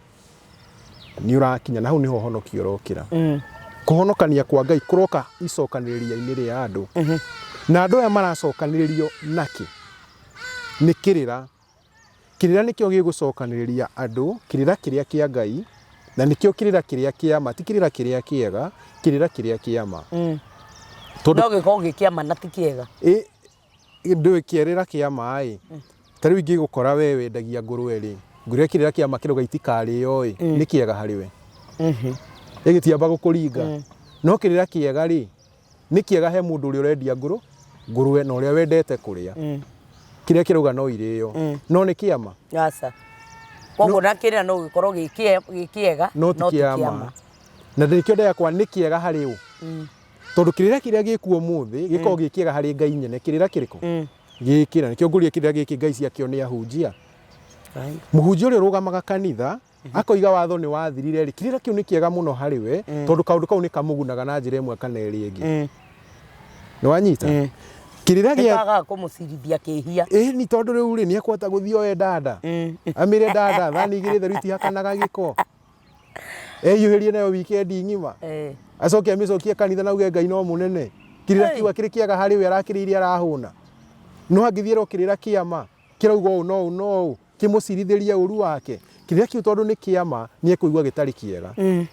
nĩ ũrakinya na hau nĩho ũhonokio ũrokĩra. Kũhonokania kwa Ngai kũroka icokanĩrĩria-inĩ rĩa andũ. Na andũ aya maracokanĩrĩrio nakĩ? Nĩ kĩrĩra. Kĩrĩra nĩkĩo gĩgũcokanĩrĩria andũ, kĩrĩra kĩrĩa kĩa Ngai, na nĩkĩo kĩrĩra kĩrĩa kĩama, ti kĩrĩra kĩrĩa kĩega, kĩrĩra kĩrĩa kĩama. No gĩkorwo gĩkĩama na ti kĩega. Ndũĩ kĩrĩra kĩama ta rĩu ingĩgũkora we wendagia ngũrũwe ngũrũwe kĩrĩra kĩama kĩroga itikarĩo nĩ kĩega harĩ we. Gĩtiamba gũkũringa. No kĩrĩra kĩega nĩ kĩega he mũndũ ũrĩa ũrendia ngũrũwe na ũrĩa wendete kũrĩa. Kĩrĩa kĩroga no irĩo no nĩ kĩama. Aca. Koguo na kĩrĩra no gĩkorwo gĩkĩega no ti kĩama. Na nĩkĩo ndakwa nĩ kĩega harĩ ũ. Tondũ kĩrĩra kĩrĩa gĩkuo mũthĩ gĩkorwo gĩkĩega harĩ Ngai nyene. Kĩrĩra kĩrĩkũ? Gĩkĩ na nĩkĩo ngũria kĩrĩa gĩkĩ Ngai ciakĩo nĩ ahunjia. Mũhunjia ũrĩa ũrũgamaga kanitha akoiga watho nĩ wathirire kĩrĩra kĩu nĩ kĩega mũno harĩ we tondũ kaũndũ kau nĩ kamũgunaga na njĩra ĩmwe kana ĩrĩa ĩngĩ. Nĩ wanyita? Kĩrĩra gĩaga kũmũcirithia kĩhia. Nĩ tondũ rĩu nĩ ekwata gũthiĩ oe ndanda. Amĩre ndanda thani igĩrĩ theru itihakanaga gĩko. Eiyũhĩrie nayo wikendi ng'ima. Acoke amĩcokie kanitha na uge Ngai no mũnene. Kĩrĩra kĩu akĩrĩ kĩega harĩ we arakĩrĩire arahũna. No angĩthiĩra kĩrĩra kĩama kĩrauga ũũ no ũũ kĩmũcirithĩrie ũru wake. Kĩrĩra kĩu tondũ nĩ kĩama nĩ ekũigua gĩtarĩ kĩega.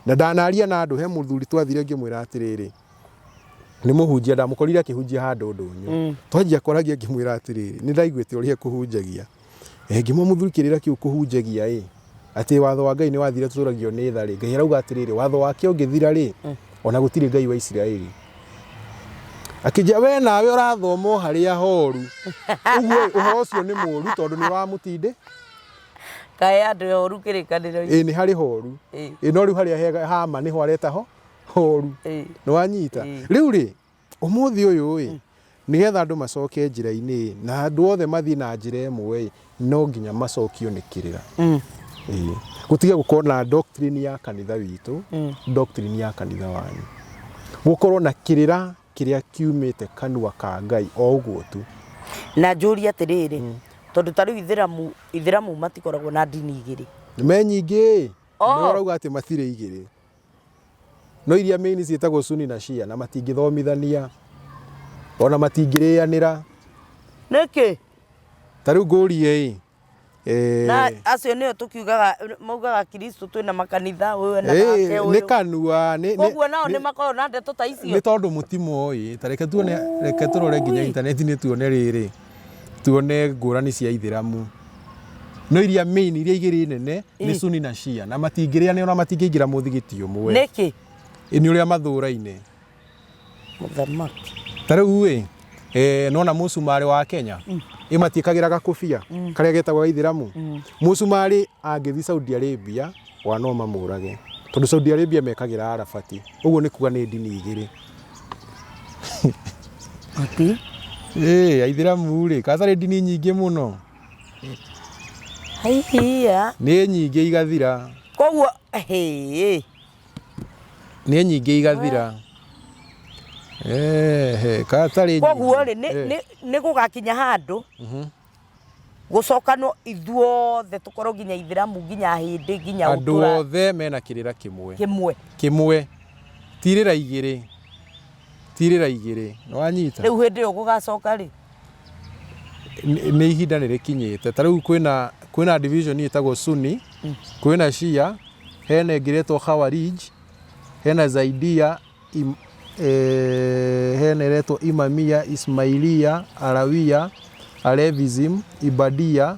Na ndanaria na andũ he mũthuri twathire ngĩmwĩra atĩrĩrĩ nĩ mũhunjia ndamũkorire akĩhunjia handũ ndũnyũ. Twanjia kwaragia ngĩmwĩra atĩrĩrĩ nĩ ndaiguĩte ũrĩa kũhunjagia. Ngĩmwa mũthuri kĩrĩra kĩu kũhunjagia atĩ watho wa Ngai nĩ wathire tũtũragio nĩ tha Ngai arauga atĩrĩrĩ watho wake ũngĩthira ona gũtirĩ Ngai wa Isiraeli. Akĩnja we nawe ũrathoma harĩa horu. Ũguo ũhoro ũcio nĩ mũru tondũ nĩ wamũtinde. Kaĩ andũ horu kĩrĩkanĩro-inĩ. Nĩ harĩ horu. No rĩu harĩa hama nĩho areta horu. Nĩ wanyita. Rĩu ũmũthĩ ũyũ nĩgetha andũ macoke njĩra-inĩ na andũ othe mathiĩ na njĩra ĩmwe no nginya macokio nĩ kĩrĩra. Gũtige gũkorwo na doctrine ya kanitha witũ, doctrine ya kanitha wanyu. Gũkorwo na kĩrĩra kĩrĩa kiumĩte kanua ka Ngai o ũguo tu. Na njũria atĩrĩrĩ tondũ ta rĩu ithĩramu matikoragwo na ndini igĩrĩ. Me nyingĩ nĩ ũrauga atĩ matirĩ igĩrĩ. No iria main ciĩtagwo Sunni na Shia na matingĩthomithania ona matingĩrĩanĩra. Nĩkĩ? Ta rĩu ngũrie na acio nĩo tũkiugaga maugaga Kristo twĩna makanitha ũyũ na nake ũyũ. Nĩ kanua koguo nao nĩ makoragwo na ndeto ta icio. Nĩ tondũ mũtimoĩ ta reke tũrore nginya intaneti-inĩ tuone rĩrĩ tuone ngũrani cia ithĩramu. No iria main iria igĩrĩ nene nĩ Sunni na Shia na matingĩrĩanĩra ona matingĩingĩra mũthigiti ũmwe. Nĩkĩ? Nĩ ũrĩa mathũra-inĩ. Mũthamaki. Ta rĩu nona mũcumarĩ wa Kenya matiĩkagĩra gakũbia karĩa getagwo ithĩramu. Mũcumarĩ angĩthiĩ Saudi Arabia no mamũrage tondũ Saudi Arabia mekagĩra Arabati. Ũguo nĩ kuga nĩ ndini igĩrĩ. Ati? Aithĩramu kacarĩ ndini nyingĩ mũno. Haihia. Nĩ nyingĩ igathira. Koguo nĩ nyingĩ igathira. katari koguo ri ni gugakinya handu gucokanwo ithuothe tukorwo nginya ithiramu nginya hindi nginya andu othe mena kirira kimwe tirira igiri no anyita riu hindi yo gugacoka ri ni ihinda ni rikinyite ta riu kwina division itagwo Sunni kwina Shia hena giretwo Khawarij hena Zaidia hena iretwo Imamia Ismailia Alawia Alevism Ibadia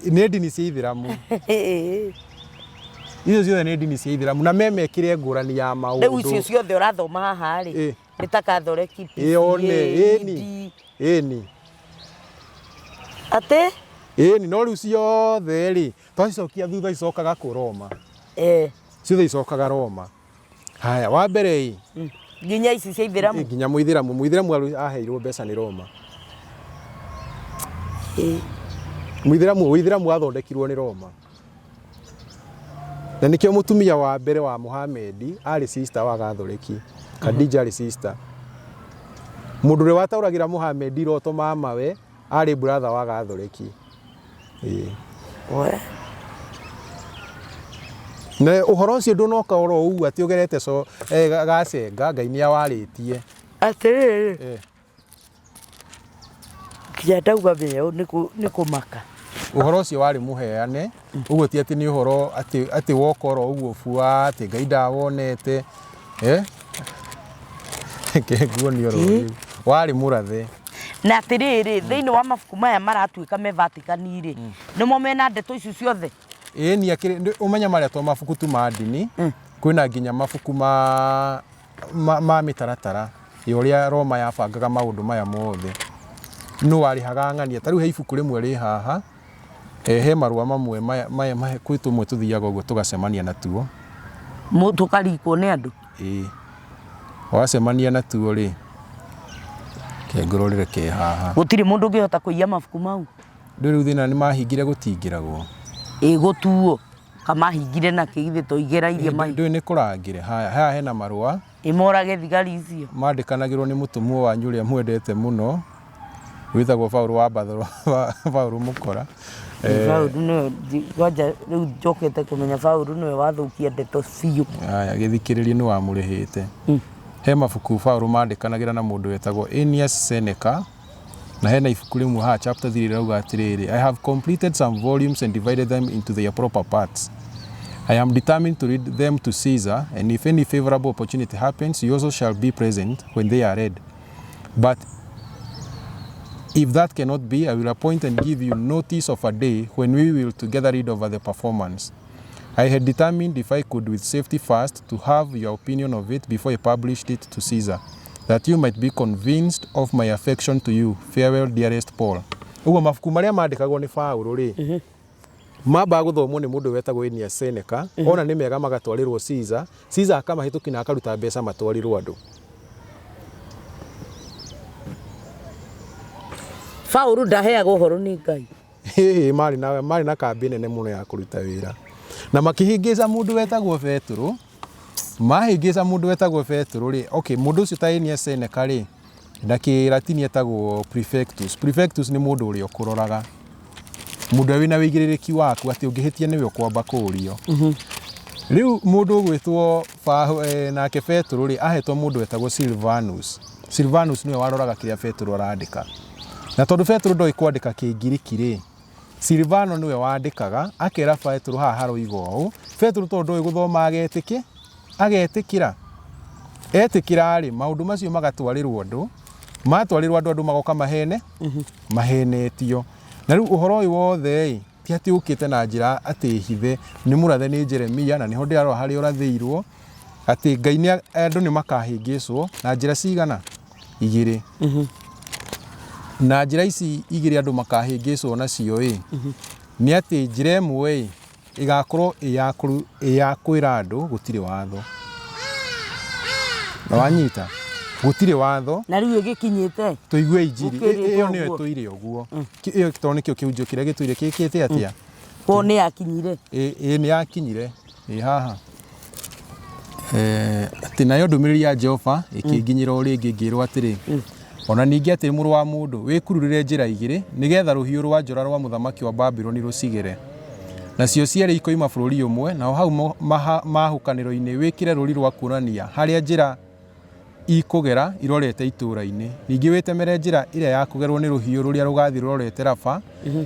ni dini cia ithiramu icio ciothe ni dini cia ithiramu na memekire ngurani ya maundu riu icio ciothe urathoma haha ri ni ta Catholic eni ate eni no riu ciothe ri twacokia thutha icokaga ku Roma ciothe icokaga Roma haya wa mbere nginya ici cia ithiramu nginya muithiramu aheirwo mbeca ni Roma muithiramu athondekirwo ni Roma na nikio mutumia wa mbere wa Muhammad ari sister wa Gatholiki Khadija ari sister mundu ri watauragira Muhammad roto mamawe ari brother wa Gatholiki na uhoro ucio ndunoka oro uu ati ugerete so gacenga Ngai ni awaritie atiriri kia ndauga beo ni kumaka uhoro ucio wari muheane uguo ti ati ni uhoro ati wokoro uguo bua ati Ngai ndawonete keguo ni oro wari murathe na atiriri thiini wa mabuku maya maratuika me Vatican ri nimo mena ndeto icio ciothe ni akiri umenya maria to mabuku tu ma dini kwina nginya mabuku ma mitaratara yoria Roma yabangaga maundu maya mothe no wari hagangania tariu he ibuku rimwe ri haha he marua mamwe maya kwitu mwe tuthiaga uguo tugacemania natuo tukarikwo ni andu wacemania natuo ri kengororere ke haha gutiri mundu ngihota kuiya mabuku mau riu thina ni mahingire gutingiragwo gutuo kamahingire na kigithi toigerairie mai ndu ni kurangire haya hena marua imorage thigari icio mandikanagirwo ni mutumwo wa nyuria mwendete muno withagwo Paulo wa Bathoro Paulo mukora Paulo no goja riu njokete kumenya Paulo no wathukia ndeto biu haya githikiririe ni wa murihite he mabuku Paulo mandikanagira na mundu wetagwo Ennius Seneca na hena ibuku rimwe ha chapter 3 rauga atiriri I have completed some volumes and divided them into their proper parts. I am determined to read them to Caesar, and if any favorable opportunity happens, you also shall be present when they are read. But if that cannot be, I will appoint and give you notice of a day when we will together read over the performance. I had determined, if I could with safety first, to have your opinion of it before I published it to Caesar, that you might be convinced of my affection to you. Farewell, dearest Paul. Ugo mafuku maria mandikagwo ni Paulo ri mamba guthomwo ni mundu wetagwo Ennius Seneca ona ni mega magatwarirwo Caesar akamahituki na akaruta mbeca matwarirwo andu Paulo ndaheaga uhoro ni Ngai mari na kambi nene muno ya kuruta wira na makihingiza mundu wetagwo Petro mahingiza mundu wetagwo Petro ri okay mundu ucio ta Ennius Seneca ri ndaki Latini etagwo prefectus ni mundu uri okuroraga mundu wina wigiririki waku ati ungihitia niwe kwamba kurio riu mundu gwitwo nake Petro ri ahetwo mundu wetagwo Silvanus niwe waroraga kiria Petro arandika na tondu Petro ndoi kwandika kingiriki ri Silvano niwe wandikaga akera Petro haha haroigo u Petro tondu ndoi guthoma agetikira etikira ri maundu macio magatwarirwo andu andu magoka mahenetio na riu uhoro uyu wothe ti ati ukite na njira ati hithe ni murathe ni Jeremia na niho ndiarora hari urathiirwo ati Ngai ni andu ni makahingicwo na njira cigana igiri na njira ici igiri andu makahingicwo nacio ni ati njira imwe igakorwo iyakwira andu gutire watho na wanyita gutire watho na riu gikinyite tuigue injiri iyo niyo tuire uguo iyo kitone kio kiunjo kiria gituire kikite atia ko ni yakinyire ni yakinyire haha Ati nayo ndumiriri ya Jehova ikinginyira uri ngingirwo atiri ona ningi ati mũrũ wa mũndũ wĩkururĩre njĩra igĩrĩ nigetha rũhiũ rwa njora rwa mũthamaki wa Babyloni rũcigere nacio cierĩ ikoima bũrũri ũmwe nao hau mahukanĩro-inĩ wĩkĩre rũri rwa kuonania harĩa njĩra ikũgera irorete itũra-inĩ ningĩ wĩtemere njĩra ĩrĩa ya kũgerwo nĩ rũhiũ rũrĩa rũgathiĩ rũrorete Raba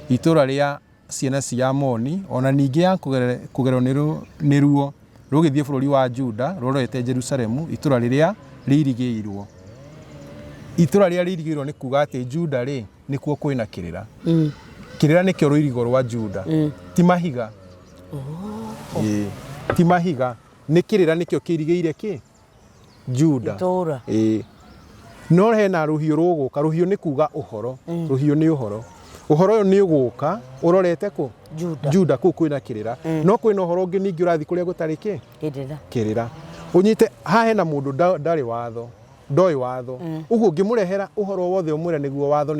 itũra rĩa ciana cia Amoni ona ningĩ ya kũgerwo nĩ ruo rũgĩthiĩ bũrũri wa Juda rũrorete Jerusalemu itũra rĩrĩa rĩirigĩirwo itũra rĩrĩa rĩirigĩirwo nĩ kuga atĩ Juda rĩ nĩkuo kwĩna kĩrĩra kĩrĩra nĩkĩo rũirigo rwa Juda ti mahiga ti mahiga nĩ kĩrĩra nĩkĩo kĩirigĩire kĩ Juda itũra no hena rũhiũ rũgũka rũhiũ nĩ kuga ũhoro rũhiũ nĩ ũhoro ũhoro ũyũ nĩ ũgũka ũrorete kũ Juda kũu kwĩna kĩrĩra no kwĩna ũhoro ũngĩ ningĩ ũrathi kũrĩa gũtarĩ kĩ kĩrĩra ũnyite haha hena mũndũ ndarĩ watho ndoĩ watho ũguo ngĩmũrehera ũhoro wothe ũmwĩra nĩguo watho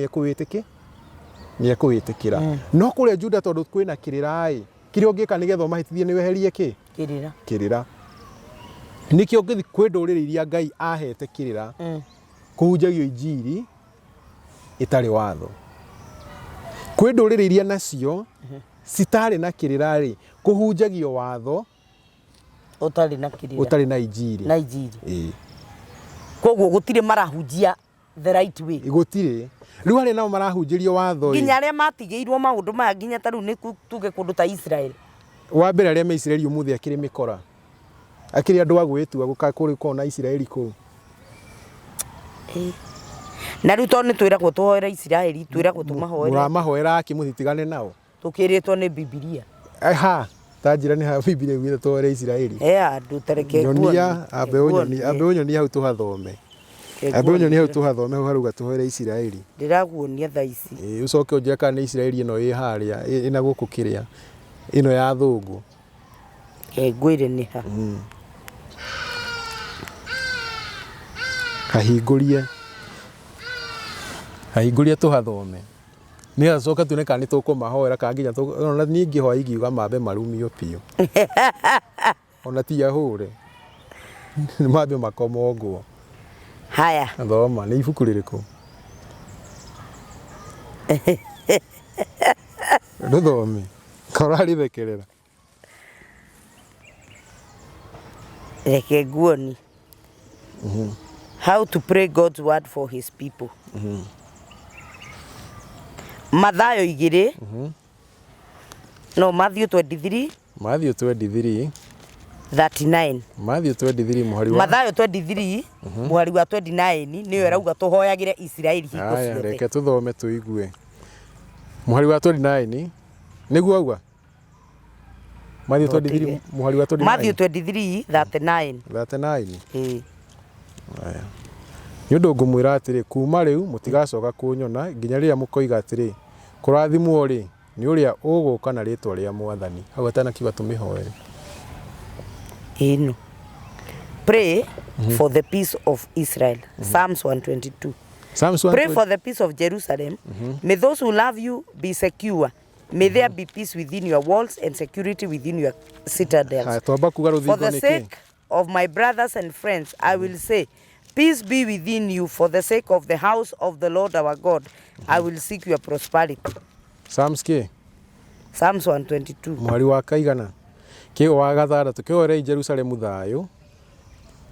nĩekũwĩtĩkĩra no kũrĩa Juda tondũ kwĩna kĩrĩra kĩrĩa ũngĩka nĩgetha ũmahĩtithie nĩ weherie kĩ kĩrĩra nĩkĩo ngĩthi kwĩ ndũrĩrĩ iria Ngai ahete kĩrĩra kũhunjagio injiri itarĩ watho kwĩ ndũrĩrĩ iria nacio citarĩ na kĩrĩra rĩ kũhunjagio watho ũtarĩ na injiri koguo gũtirĩ marahunjia the right way gũtirĩ rĩu arĩa nao marahunjĩrio watho nginya arĩa matigĩirwo maũndũ maya nginya tarĩu nĩ tuge kũndũ ta Israel wa mbere arĩa me Israeli ũmũthĩ akĩrĩ mĩkora akĩrĩ andũ agwĩtua gũkakũrĩkwo na Israeli kũu na rĩu tondũ nĩtwĩragwo tũhoere Israeli twĩragwo tũmahoere mũramahoera mũtitigane nao tũkĩrĩtwo nĩ Bibilia tanjĩra nĩ ha Bibilia gwitũ tũhoere Israeli andũ tareke nyonia ambe ũnyonia hau tũhathome ambe ũnyonia hau tũhathome hau haruga tũhoere Israeli ndĩraguonia thaa ici ũcoke ũnjĩre kana nĩ Israeli ĩno ĩ harĩa ĩna gũkũ kĩrĩa ĩno ya thũngũ ngwĩre nĩ ha hahingũrie tũhathome nĩgacoka tuone kana nĩ tũkũmahoera kana nginya ona niĩ ngĩhoya ingiuga mambe marumio biũ ona ti ahũre mambe makomongwo haya thoma nĩ ibuku rĩrĩkũ ndũthome korarĩthekerera reke nguoni how to pray God's word for his people Mathayo 2 no Matthew 23 39 Matthew 23 muhari wa Mathayo 23 muhari wa 29 niyo erauga tuhoyagire Israeli hingo ciothe reke tuthome tuigue muhari wa 29 niguo auga Matthew 23 muhari wa 29 Matthew 23 39 aya nĩ ũndũ ngũmwĩra atĩrĩ kuma rĩu mũtigacoka kũnyona nginya rĩrĩa mũkoiga atĩrĩ kũrathimwo rĩ nĩ ũrĩa ũgũka na rĩtwa rĩa Mwathani hau atanakiuga tũmĩhoere pray for the peace of Israel Psalms 122 pray for the peace of Jerusalem may those who love you be secure may there be peace within your walls and security within your citadels for the sake of my brothers and friends I will say peace be within you for the sake of the house of the Lord our God I will seek your prosperity Psalms 122 mwari wa kaigana kĩo wa gatharatũ kĩoerei Jerusalemu thayũ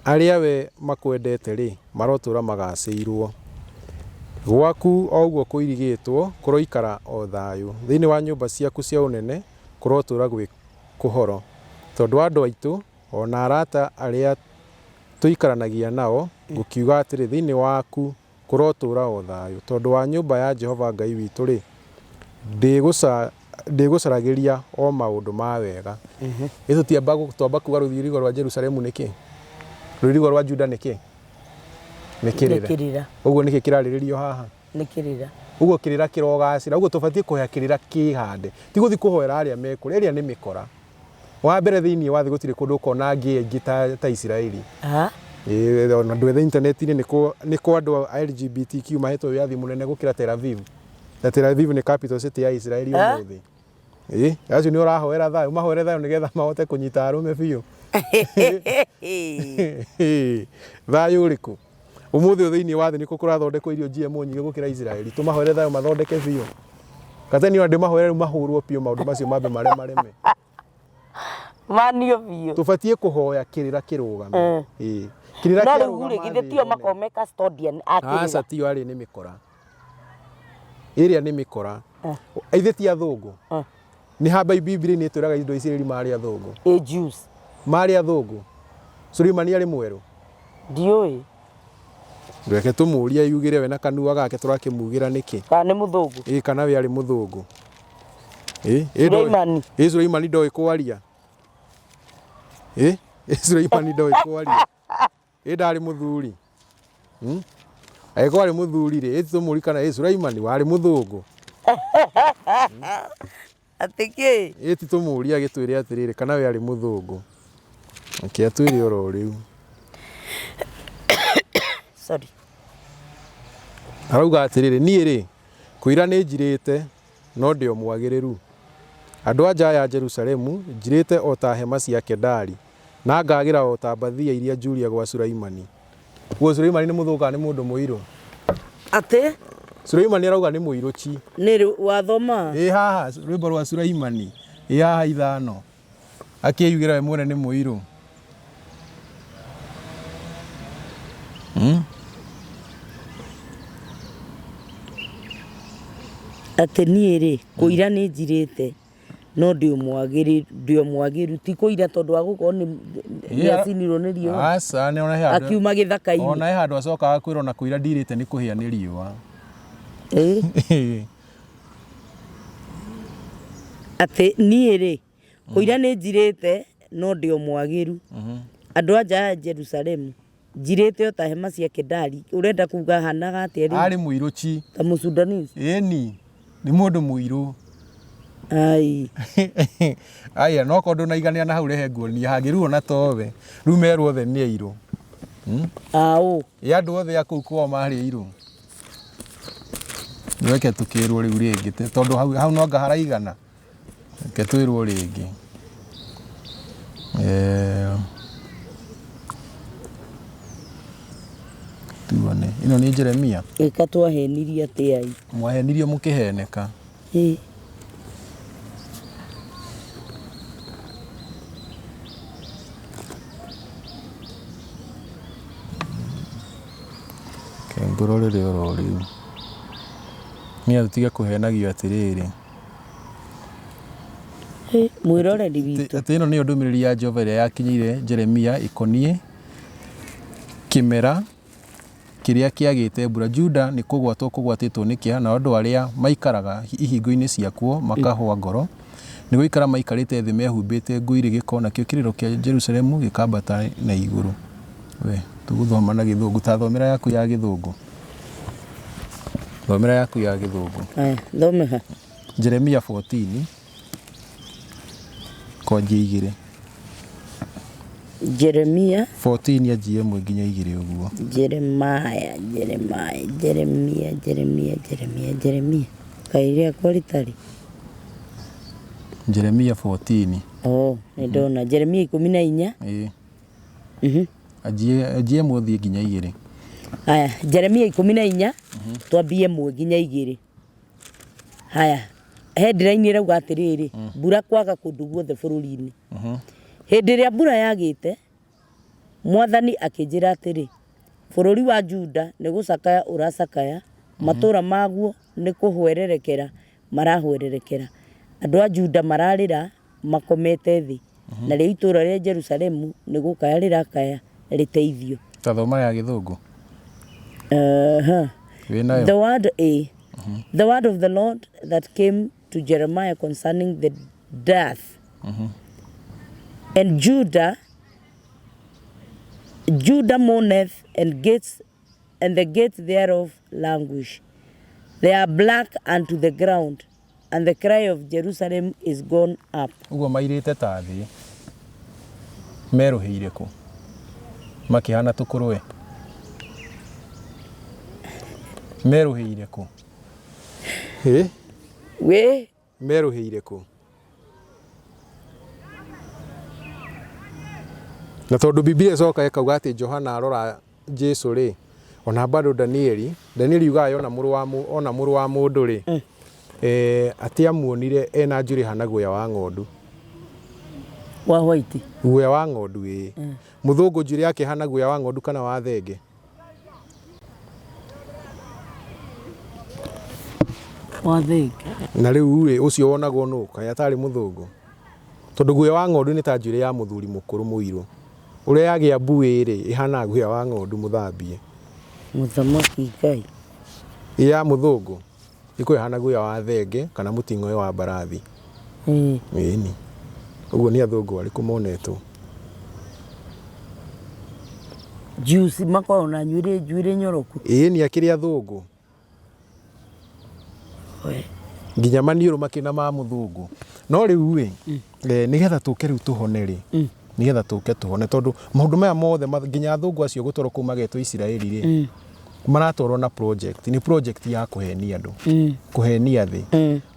arĩa we makwendete rĩ marotũra magacĩirwo gwaku o ũguo kũirigĩtwo kũroikara o thayũ thĩinĩ wa nyũmba ciaku cia ũnene kũrotũra gwĩ kũhoro tondũ andũ aitũ ona arata arĩa tũikaranagia nao gũkiuga atĩrĩ thĩinĩ waku kũrotũra o thayũ tondũ wa nyũmba ya Jehova Ngai witũ rĩ ndĩgũcaragĩria o maũndũ ma wega twamba kuga rũirigo rwa Jerusalemu nĩkĩ rũirigo rwa Juda nĩkĩ nĩ kĩrĩra ũguo nĩkĩ kĩrarĩrĩrio haha nĩ kĩrĩra ũguo kĩrĩra kĩrogacĩra ũguo tũbatiĩ kũhoya kĩrĩra kĩhande ti gũthiĩ kũhoera arĩa mekũrĩa ĩrĩa nĩ mĩkora wa mbere thĩinĩ wa thĩ gũtirĩ kũndũ ũkona ngĩ aingĩ ta Israeli ona andũ ethĩ intaneti-inĩ nĩkũ andũ a LGBTQ mahetwo wĩyathi mũnene gũkĩra Tel Aviv na Tel Aviv nĩ capital city ya Israeli ũmũthĩ acio nĩ ũrahoera thayũ mahoere thayũ nĩgetha mahote kũnyita arũme biũ Thayũ ũrĩkũ ũmũthĩ thĩinĩ wa thĩ nĩkũ kũrathondekwo irio GMO nyingĩ gũkĩra Israeli tũmahoere thayũ mathondeke biũ kateni ona ndĩmahoere mahũrwo biũ maũndũ macio mambe mareme manio biũ tũbatiĩ kũhoya kĩrĩra kĩrũgame kĩrĩra kĩrũgame no rĩu githĩ tio makome custodian akĩrĩra aca tio arĩ nĩ mĩkora ĩrĩa nĩ mĩkora aithĩ ti athũngũ nĩ hamba Biblia-inĩ ĩtwĩraga indo Isiraeli marĩ athũngũ Jews marĩ athũngũ Suleimani arĩ mwerũ ndiũĩ reke tũmũrie yugire we na kanua gake tũrakĩmugĩra nĩkĩ kana nĩ mũthũngũ kana we arĩ mũthũngũ Suleimani Suleimani ndoĩ kwaria Suleimani ndoĩ kwaria ndarĩ mũthuri agĩkorwo arĩ mũthuri rĩ tũmũri kana Suleimani warĩ mũthũngũ atĩkĩ ĩti tũmũrie agĩtwĩre atĩrĩrĩ kana we arĩ mũthũngũ akĩatwĩre oro rĩu sorry arauga atĩrĩrĩ niĩ rĩ kũira nĩ njirĩte no ndĩ o mwagĩrĩru andũ anja ya Jerusalemu njirĩte o ta hema cia Kedari na ngagĩra o ta mbathia iria Julia gwa Suleimani guo Suleimani nĩ mũthũka nĩ mũndũ mũirũ atĩ Suleimani arauga nĩ mũirũ chi nĩ wathoma haha rwĩmbo rwa Suleimani haha 5 akĩyugĩra we mwene nĩ mũirũ atĩ niĩ rĩ kũira nĩ njirĩte no ndĩ mwagĩrĩru ti kũira tondũ wa gũkorwo nĩ acinirwo nĩ riũa aca nĩ ona akiuma gĩthaka-inĩ ona handũ acokaga kwĩrwo na kũira ndirĩte nĩ kũhĩa nĩ riũa atĩ niĩ rĩ kũira nĩ njirĩte no ndĩ o mwagĩru andũ anja ya Jerusalemu njirĩte o ta hema cia Kedari urenda kuga hanaga atĩa rĩ arĩ mũirũ chi ta mũsudanisi ĩni nĩ mũndũ mũirũ ai aya no kondo na igania na hau rehe nguonia hangĩruo na towe rĩu merwo othe nĩ airũ aũ andũ othe a kũu kwao marĩ airũ nĩweke tũkĩrwo rĩu rĩngĩ tondũ hau no anga haraigana reke twĩrwo rĩngĩ tuone ĩno nĩ Jeremia ĩka twahenirie atĩ ai mwahenirie mũkĩheneka ngũrorere oro rĩu nĩ atũtige kũhenagio atĩrĩrĩ mwĩroreri witũ atĩ ĩno nĩyo ndũmĩrĩri ya Jehova ĩrĩa yakinyĩire Jeremia ĩkoniĩ kĩmera kĩrĩa kĩagĩte mbura Juda nĩ kũgwatĩtwo nĩ kĩeha na andũ arĩa maikaraga ihingo-inĩ ciakuo makahwa ngoro nĩ gũikara maikarĩte thĩ mehumbĩte ngũirĩ gĩko nakĩo kĩrĩro kĩa Jerusalemu gĩkambata na igũrũ we tũgũthoma na gĩthũngũ ta thomera yaku ya gĩthũngũ thomera yaku ya gĩthũngũ thomeha Jeremia 14 kwanjia 2 Jeremia 14 anjie 1 nginya 2 ũguo Jeremia kairia kwalitari Jeremia 14 nĩ ndona Jeremia 14 anjie 1 nginya 2 haya Jeremia 14 twambie 1 nginya 2 haya headline ĩrauga atĩrĩrĩ mbura kwaga kũndũ guothe bũrũri-inĩ hĩndĩ ĩrĩa mbura yagĩte mwathani akĩnjĩra atĩrĩ bũrũri wa Juda nĩ gũcakaya ũracakaya matũra maguo nĩ kũhwererekera marahwererekera andũ a Juda mararĩra makomete thĩ na rĩu itũra rĩa Jerusalemu nĩ gũkaya rĩrakaya rĩteithio ta thoma ya gĩthũngũ the word of the Lord that came to Jeremiah concerning the death and Judah mourneth and the gates thereof languish. They are black unto the ground, and the cry of Jerusalem is gone up. Uguo mairĩte ta thĩ merũhĩire kũ makĩhana tũkũrũe merũhĩire kũ we merũhĩire kũ Na tondu Biblia icoka ikauga ati Johana arora Jesu ri ona bado Danieli yugaga ona muru wa mundu ri ati amuonire ena njuri hana guoya wa ng'ondu wa white guoya wa ng'ondu muthungu njuri yake hana guoya wa ng'ondu kana wa thenge wa thenge na riu ri ucio wonagwo nu kai atari muthungu tondu guoya wa ng'ondu ni ta njuri ya muthuri mukuru muiru uria yagia mbui ri ihana guoya wa ng'ondu muthambie muthamaki Ngai ya muthungu iko ihana guoya wa thenge kana muting'oe wa mbarathi ni uguo ni athungu ariku monetwo juice makao na njuire nyoroku ni akiri athungu nginya maniuru makina ma muthungu no riu wi nigetha tuke riu tuhone ri nigetha tuke tuhone tondu maundu maya mothe nginya athungu acio gutoro kuma getwo Israeli ri maratorwo na project ni project ya kuhenia andu kuhenia thi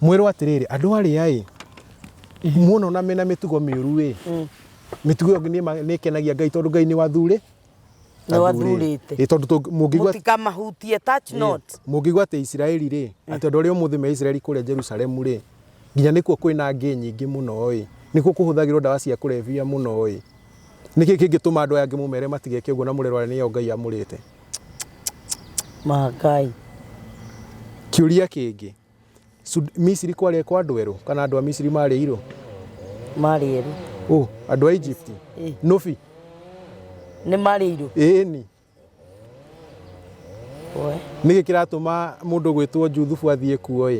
mwiro atiriri andu ari ai muno na mena mitugo miuru wi mitugo ni kenagia Ngai tondu Ngai ni wathuri na wathurite tondu mungigwa tikamahutie touch not mungigwa te Israeli ri ati andu ari umuthi me Israeli kure Jerusalem ri nginya nikuo kwina ngi nyingi muno oi nikuo kuhuthagirwo ndawa cia kurevia muno oi niki kingituma andu yangi mumere matigeke uguo na murerwa ni yo Ngai amurite Makai kiuria kingi Misiri kwari kwa andu eru kana andu a Misiri mari iro mari eru andu a Egypt nofi ni mari iro ni niki kiratuma mundu gwitwo Juthufu athie kuo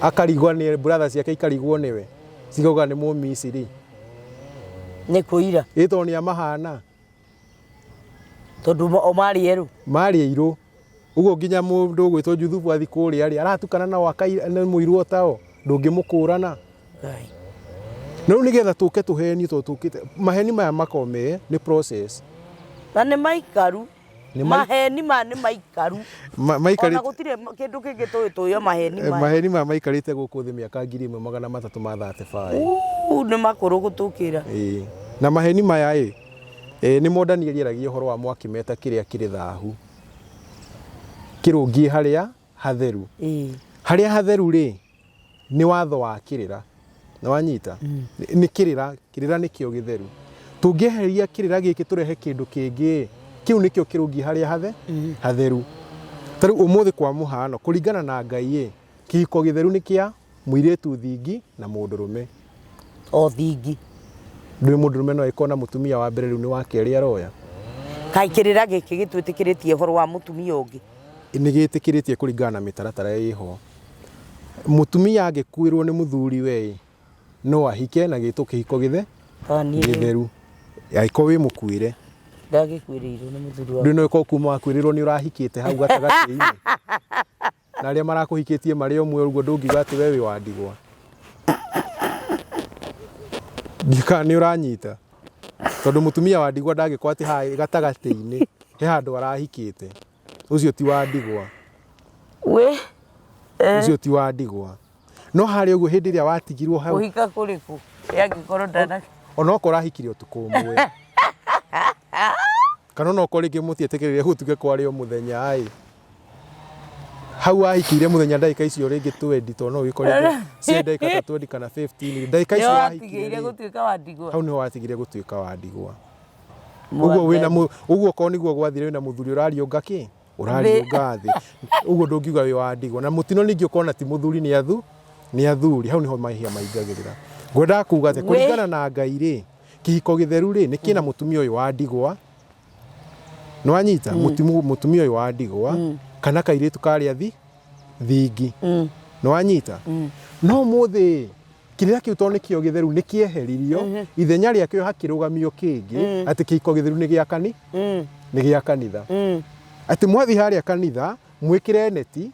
akarigwa ni brothers yake ikarigwo niwe cigauga ni mu Misiri ni kuira to ni amahana tondu o mari eru uguo nginya mundu gwitwo Juthufu athi kuria ri aratukana na wakai ni muirwo tao ndungimukurana Ngai no nigetha tuke tuheni tukite maheni maya makome ni process na ni maikaru maheni ma ni maikaru maikari ona gutire kindu kingi tuyo maheni ma maikarite guku thi miaka 1335 ni makuru gutukira na maheni maya ni Danieli eragia horo wa mwaki meta kiria kiri thahu kirungie haria hatheru haria hatheru ri ni watho wa kirira na wanyita ni kirira ni kio githeru tungieheria kirira giki turehe kindu kingi kiu nikio kirungie haria hatheru taru umuthi kwa muhano kuringana na Ngai kihiko githeru ni kia muiretu thingi na mundurume thingi ndui mundurume no ikona mutumia wa mbere riu ni wa keri aroya kai kirira giki gitwitikiritie horo wa mutumia ungi ni gitikiritie kuringana na mitaratara iho mutumia agikuirwo ni muthuri we no ahike na gitu kihiko githeru aiko wi mukuire ndagikwirirwo ni muthuri wa ndu no iko kuma akwirirwo ni urahikite hau gatagati-ini na aria marakuhikitie mari omwe uguo ndungiuga ati we wi wa ndigwa ndika ni uranyita tondu mutumia wa ndigwa ndagikwa ati hai gatagati-ini he handu arahikite ucio ti wa ndigwa ucio ti wa ndigwa no hari uguo hindi ria watigirwo hau uhika kuriku yangikorwo ndana ona uko rahikire utuku umwe kana no uko ringi mutietekereire gutuke kwari o muthenya ai hau ahikire muthenya ndaika icio ringi 20 to no gikorire cie ndaika 20 kana 15 ndaika icio ahikire gutuika wa ndigwa hau ni watigire gutuika wa ndigwa uguo wina uguo ko niguo gwathire wina muthuri urariunga ki urariunga thi uguo ndungiuga wi wa ndigwa na mutino ningi ukona ti muthuri ni athuri hau niho mahia maingagirira ngwenda kuga ati kuringana na Ngai ri kihiko githeru ri ni kina mutumia uyu wa ndigwa no anyita mutumia uyu wa ndigwa kana kairitu karia thingi no anyita no muthi kirira kiu to ni kio githeru ni kieheririo ithenya ria kio hakirugamio kingi ati kihiko githeru ni gia kanitha ati mwathi haria kanitha mwikire neti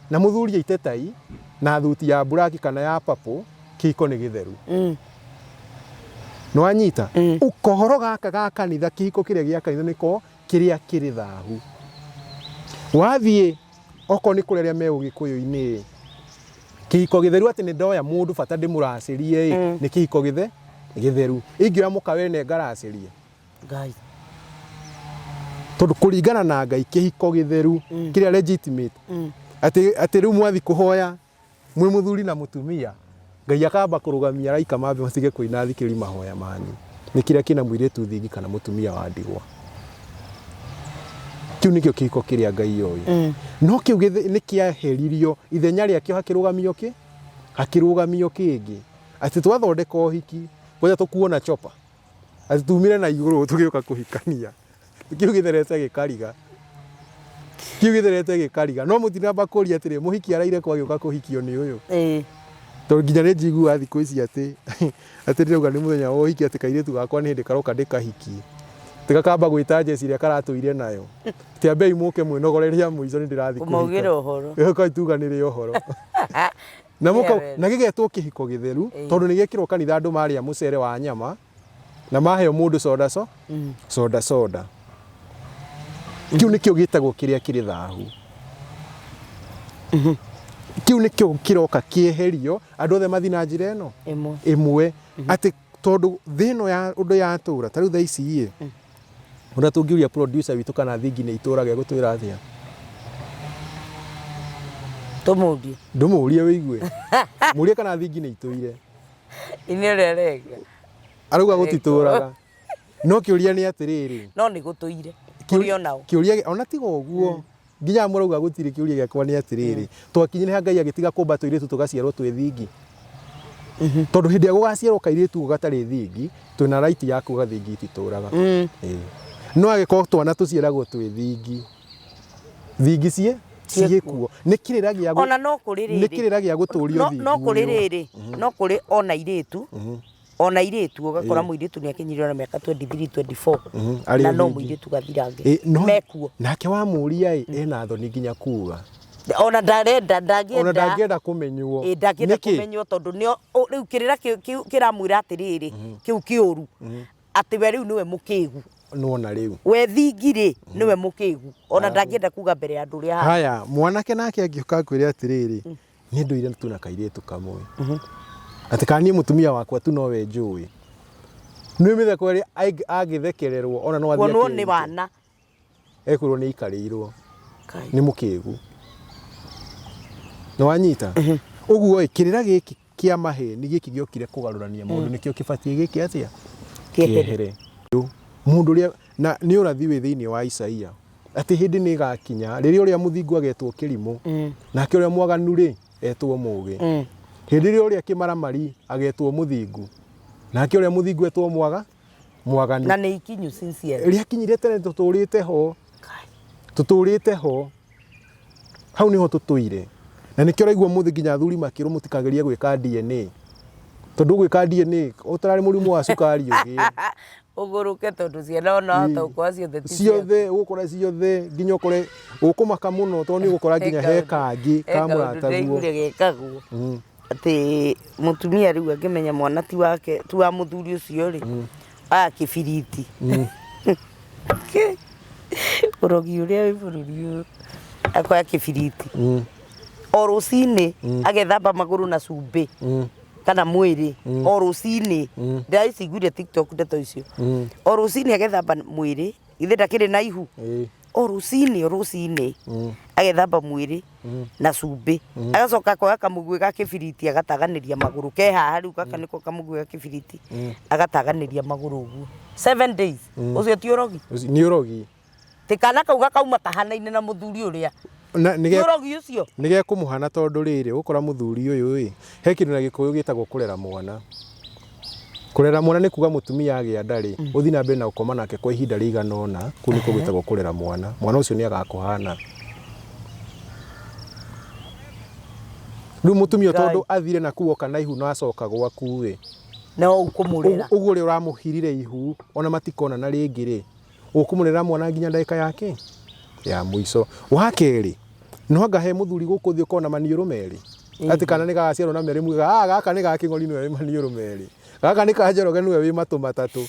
na muthuri aitetai na thuti ya buraki kana ya papo kihiko ni githeru no anyita ukohoro gaka ga kanitha kihiko kiria gia kanitha niko kiria kiri thahu wathie oko ni kureria me ugikuyu-ini kihiko githeru ati ni ndoya mundu bata ndimuracirie ni kihiko githeru ingira mukawe ne ngaracirie Ngai tondu kuringana na Ngai kihiko githeru kiria legitimate ati riu mwathi kuhoya mwi muthuri na mutumia Ngai akamba kurugamia raika mambe matige kuina thikiri mahoya manyu ni kiria kina muiretu thingi kana mutumia wa ndigwa kiu nikio kihiko kiria Ngai oyu no kiu ni kiaheririo ithenya riakio hakirugamio kingi ati twathondeka uhiki ngoja tukuona chopa ati tumire na iguru tugioka kuhikania kiu githerete gikariga no mutinamba kuria atiri muhiki araire kwa gioka kuhikio ni uyu to nginya ni njigua thiku ici ati ndauga ni muthenya wa uhiki ati kairitu gakwa ni hindi karoka ndikahiki tigakamba gwita jeci ria karatuire nayo ti ambei muke mwinogoreria muico ni ndirathi kumaugira uhoro eko tuga ni ri uhoro na muka na gigetwo kihiko githeru tondu ni giekirwo kanitha andu maria mucere wa nyama na maheo mundu soda kiu nikio gitagwo kiria kiri thahu kiu nikio kiroka kieherio andu othe mathi na njira eno imwe ati tondu thino ya undu ya tura tariu tha ici una tungiuria producer witu kana thingi ni iturage gutwira athia tumurie ndumurie wigue murie kana thingi ni ituire ini rerega aruga gutituraga no kiuria ni atiriri no ni gutuire kurio nao kiuria ona tigo uguo nginya murauga gutiri kiuria giakwa ni atiriri twakinyire Ngai agitiga kumba tuiritu tugaciarwo twi thingi tondu hindi ya gugaciarwo kairitu gatari thingi twina right ya kuga thingi itituraga no agiko twana tuciaragwo twi thingi ciekuo ni kirira gia ona no kuririri ni kirira gia guturio thingi no kuririri no kuri ona iritu ugakora muiritu ni akinyirwo na miaka 23 24 na no muiritu gathirange mekuo nake wa muria ena thoni nginya kuga ona ndangenda kumenywo ndangenda kumenywo tondu ni riu kirira kiramwira atiriri kiu kiuru ati we riu niwe mukigu nona riu we thingiri niwe mukigu ona ndangenda kuga mbere ya andu ria haya mwanake nake angioka kwire atiriri ni nduire tu na kairitu kamwe ati kani mutumia wakwa tu nowe njui ni mithe kweri agithekererwo ona no athia kuonwo ni bana ekurwo ni ikarirwo ni mukigu no wanyita uguo kirira giki kia maheni giki giokire kugarurania mundu nikio kibatie giki atia kiehere mundu ria na ni urathi wi thiini wa Isaia ati hindi ni gakinya riri uria muthingu agetwo kirimu nake uria mwaganu ri etwo mugi hindi ri uria kimaramari agetwo muthingu nake uria muthingu etwo mwaganu na ni ikinyu sincere ria kinyire tene tuturite ho hau niho tutuire na nikio raigwa muthi nginya athuri makiru mutikageria gwika DNA tondu gwika DNA utarari murimu wa sukari ugi uguruke tondu ciana ona to kwa ciothe ukora ciothe nginya ukore ukumaka muno tondu ni gukora nginya he kangi kamurataguo gekagwo ati mutumia riu angimenya mwana ti wake tu wa muthuri ucio ri kibiriti urogi uria wi bururi akoya kibiriti o rucini agethamba maguru na cumbi kana mwiri o rucini ndaiciguire TikTok ndeto icio o rucini agethamba mwiri ithe ndakiri na ihu o rucini agethamba mwiri na cumbi agacoka koya kamugwi ga kibiriti agataganiria maguru ke haha riu gaka niko kamugwi ga kibiriti agataganiria maguru uguo 7 days ucio ti urogi ni urogi tikana kauga kauma tahanaine na muthuri uria urogi ucio nige kumuhana tondu riri ukora muthuri uyu he kindu na gikuyu gitagwo kurera mwana ni kuga mutumia agia ndari uthi na mbere na ukoma nake kwa ihinda rigana ona ku niko gwitagwo kurera mwana ucio ni agakuhana riu mutumia tondu athire na kuoka na ihu no acoka gwaku no ukumurera uguo ri uramuhirire ihu ona matikona na ringi ri ukumurera mwana nginya ndagika yake ya muico wakeri no anga he muthuri guku thi ukona maniuru meri ati kana ni gaciarwo na meri muga gaka ni gaking'ori niwe maniuru meri gaka ni kanjeroge niwe wi matu matatu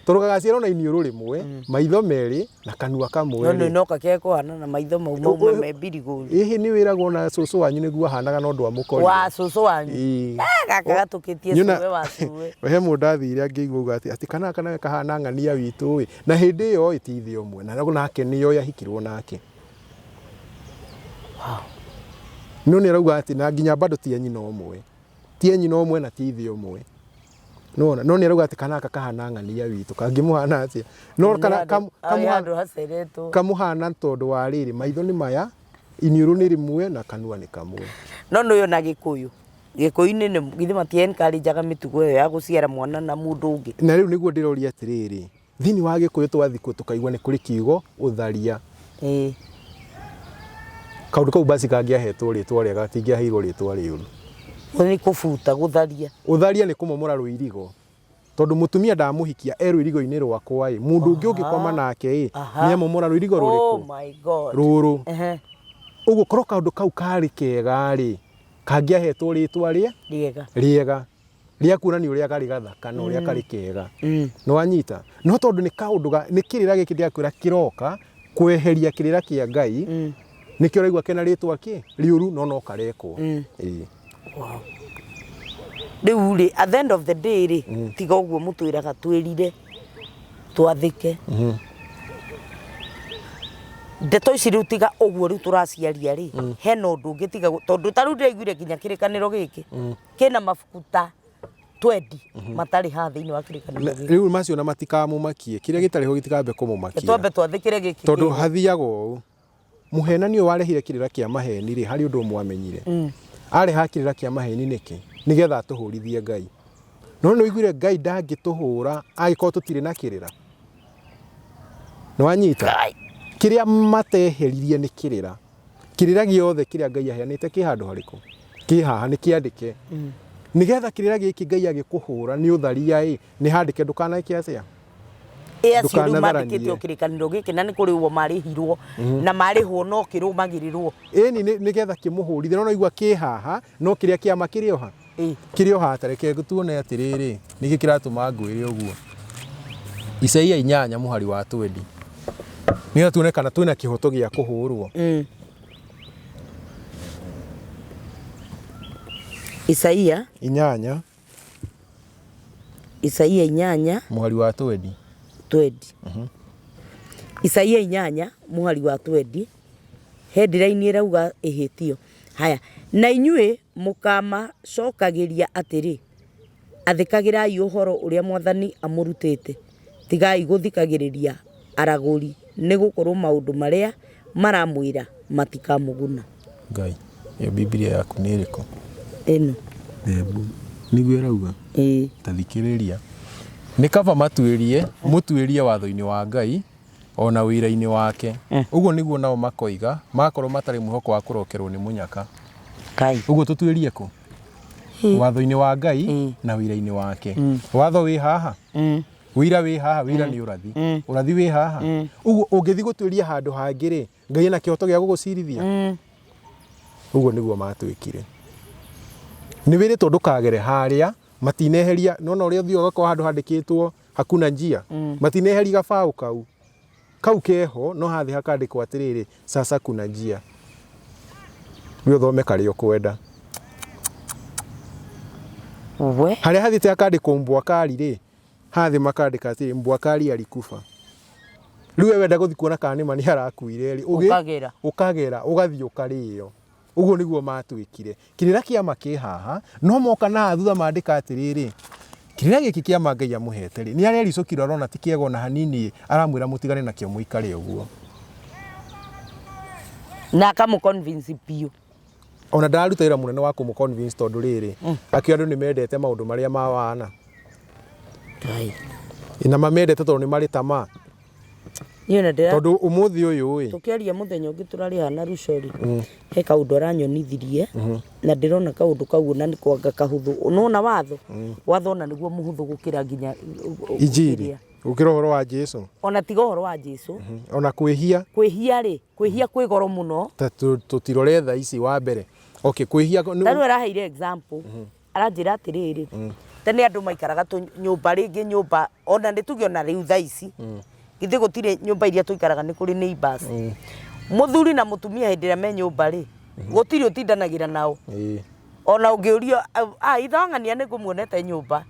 Tondũ gagaciarwo na iniũrũ rĩmwe, maitho merĩ na kanua kamwe. No no kakekuhana na maitho mau me mbirigũri. Ĩhĩ nĩ wĩragwo na cũcũ wanyu nĩguo ahanaga na ũndũ wa mũkori. Wa cũcũ wanyu. Gaka gatũkĩtie cuwe wa cuwe. He mũndũ ndathire angĩigua ati kana kahana ng'ania witũ na hĩndĩ ĩyo ĩti ithe ũmwe na nake nĩyo yahikirwo nake. Wow. No nĩ arauga ati na nginya bado ti nyina ũmwe. Ti nyina ũmwe na ti ithe ũmwe. No nĩ arauga ati kana kahana ng'ania witũ kangĩmũhana atĩa. No kana kamuhana tondũ wa rĩrĩ maitho nĩ maya, iniũrũ nĩ rĩmwe na kanua nĩ kamwe. No yo na Gĩkũyũ. Gĩkũyũ-inĩ nĩ githĩ mati encourageaga mĩtugo ĩyo ya gũciara mwana na mũndũ ũngĩ. Na rĩu nĩguo ndĩroria atĩrĩrĩ, thĩinĩ wa Gĩkũyũ twathikwo tukaigua nĩ kũrĩ kiugo ũtharia. Kaũndũ kau basi kangĩahetwo rĩtwa rĩega gatingĩaheirwo rĩtwa rĩũru. Nĩ kũbuta gũtharia. Ũtharia nĩ kũmomora rũirigo. Tondũ mũtumia ndamũhikia rũirigo-inĩ rwakwa mũndũ ũngĩ ũngĩkoma nake nĩ amomora rũirigo rũrĩkũ? Oh my God. Rũrũ. Ũguo korwo kaũndũ kau karĩ kega kangĩahetwo rĩtwa rĩega rĩa kuonania ũrĩa karĩ gathaka na ũrĩa karĩ kega. Nĩ wanyita? No tondũ nĩ kaũndũ nĩ kĩrĩra gĩkĩ ndĩrakwĩra kĩroka kweheria kĩrĩra kĩa Ngai, nĩkĩo ũraigua kena rĩtwa rĩũru no karekwo. Wow. Rĩu rĩ at the end of the day tiga ũguo mũtwĩraga twĩrire twathĩke. Ndeto ici rĩu tiga ũguo rĩu tũraciaria hena ũndũ ũngĩ tiga tondũ ta rĩu ndĩraiguire nginya kĩrĩkanĩro gĩkĩ kĩna mabuku ta 20 matarĩ haha thĩinĩ wa kĩrĩkanĩro gĩkĩ. Rĩu macio na matikamũmakie kĩrĩa gĩtarĩ ho gĩtikambe kũmũmakia. Twambe twathĩkĩre gĩkĩ. Tondũ hathiaga ũũ mũhenani ũyũ warehire kĩrĩra kĩa maheni harĩ ũndũ mwamenyire. Areha kĩrĩra kĩa maheni nĩkĩ? Nĩgetha tũhũrithie Ngai. No nĩ wĩiguire Ngai ndangĩtũhũra angĩkorwo tũtirĩ na kĩrĩra. Nĩ wanyita? Kĩrĩa mateheririe nĩ kĩrĩra. Kĩrĩra gĩothe kĩrĩa Ngai aheanĩte kĩ handũ harĩkũ? Kĩ haha nĩ kĩandĩke. Nĩgetha kĩrĩra gĩkĩ Ngai agĩkũhũra nĩ ũtharia nĩ handĩke ndũkanake atĩa? Acio rĩu mandĩkĩte kĩrĩkanĩro gĩkĩ na nĩ kũrĩ ũguo marĩhirwo na marĩhwo no kĩrũmagĩrĩrwo. Ĩni nĩgetha kĩmũhũrithie no igua kĩ haha no kĩrĩa kĩama kĩrĩ oha. Kĩrĩ oha tareke tuone atĩrĩrĩ nĩkĩ kĩratũma ngwĩre ũguo. Isaia 8 mũhari wa 20. Nĩgetha tuone kana twĩna kĩhoto gĩa kũhũrwo. Isaia 8 mũhari wa 20. Isaia 8 mũhari wa 20 headline ĩrauga ihĩtio. Haya, na inyuĩ mũkamacokagĩria atĩrĩ, athĩkagĩrai ũhoro ũrĩa Mwathani amũrutĩte, tigai gũthikagĩrĩria aragũri nĩ gũkorwo maũndũ marĩa maramwĩra matikamũguna. Ngai, iyo Biblia yaku nĩ ĩrĩkũ? Ĩno. Nĩguo ĩrauga? Ta thikĩrĩria. Nĩ kaba mũtuĩrie watho-inĩ wa Ngai ona wĩra-inĩ wake. Ũguo nĩguo nao makoiga makorwo matarĩ mwĩhoko wa kũrokerwo nĩ mũnyaka. Ũguo tũtuĩrie kũ? Watho-inĩ wa Ngai na wĩra-inĩ wake. Watho wĩ haha. Wĩra wĩ haha, wĩra nĩ ũrathi. Ũrathi wĩ haha. Ũguo ũngĩthi gũtuĩria handũ hangĩ Ngai ena kĩhoto gĩa gũgũcirithia. Ũguo nĩguo matwĩkire. Nĩ wĩrĩtwo ndũkagere harĩa matineheria nona ũrĩa ũthiĩ ũgakorwo handũ handĩkĩtwo hakuna njia. Matineheria gabaũ kau keho no hathi hakandĩkwo atĩrĩrĩ sasa kuna njia. Wĩ ũthome karĩa ũkwenda. Harĩa hathĩte hakandĩkwo Mbwakari hathi makandĩka atĩrĩ Mbwakari alikufa. Rĩu wenda gũthi kuona kana nĩma nĩ arakuire ũkagera ũgathi ũkarĩo. Ũguo nĩguo matwĩkire. Kĩrĩra kĩama kĩ haha no moka na thutha mandĩka atĩrĩrĩ kĩrĩra gĩkĩ kĩama Ngai amũhete nĩ arericũkire arona ti kĩega ona hanini aramwĩra mũtigane nakĩo mũikare ũguo. Na akamũconvince biũ. Ona ndaruta wĩra mũnene wa kũmũconvince tondũ rĩrĩ akĩo andũ nĩ mendete maũndũ marĩa mawana. Na mamendete tondũ nĩ marĩ tamaa. Tondũ ũmũthĩ ũyũ tũkĩaria mũthenya ũngĩ tũrarĩ na Rucori he kaũndũ aranyonithirie na ndĩrona kaũndũ kau na nĩ kwanga kahũthũ. Unaona watho ona nĩguo mũhũthũ gũkĩra nginya Injili gũkĩra ũhoro wa Jesũ. Ona tiga ũhoro wa Jesũ. Ona kwĩhia kwĩ goro mũno. Ta tũtirore tha ici wa mbere. Okay, kwĩhia tarũ araheire example aranjĩra atĩrĩrĩ tene andu maikaraga nyumba ringi nyumba ona nituge ona riu thaa ici githĩ gũtirĩ nyumba iria tuikaraga nĩ kũrĩ neighbors muthuri na mutumia hĩndĩ ĩrĩa me nyumba rĩ gũtirĩ ũtindanagĩra nao ona ũngĩũrio ithang'ania nĩ ngũmuonete nyumba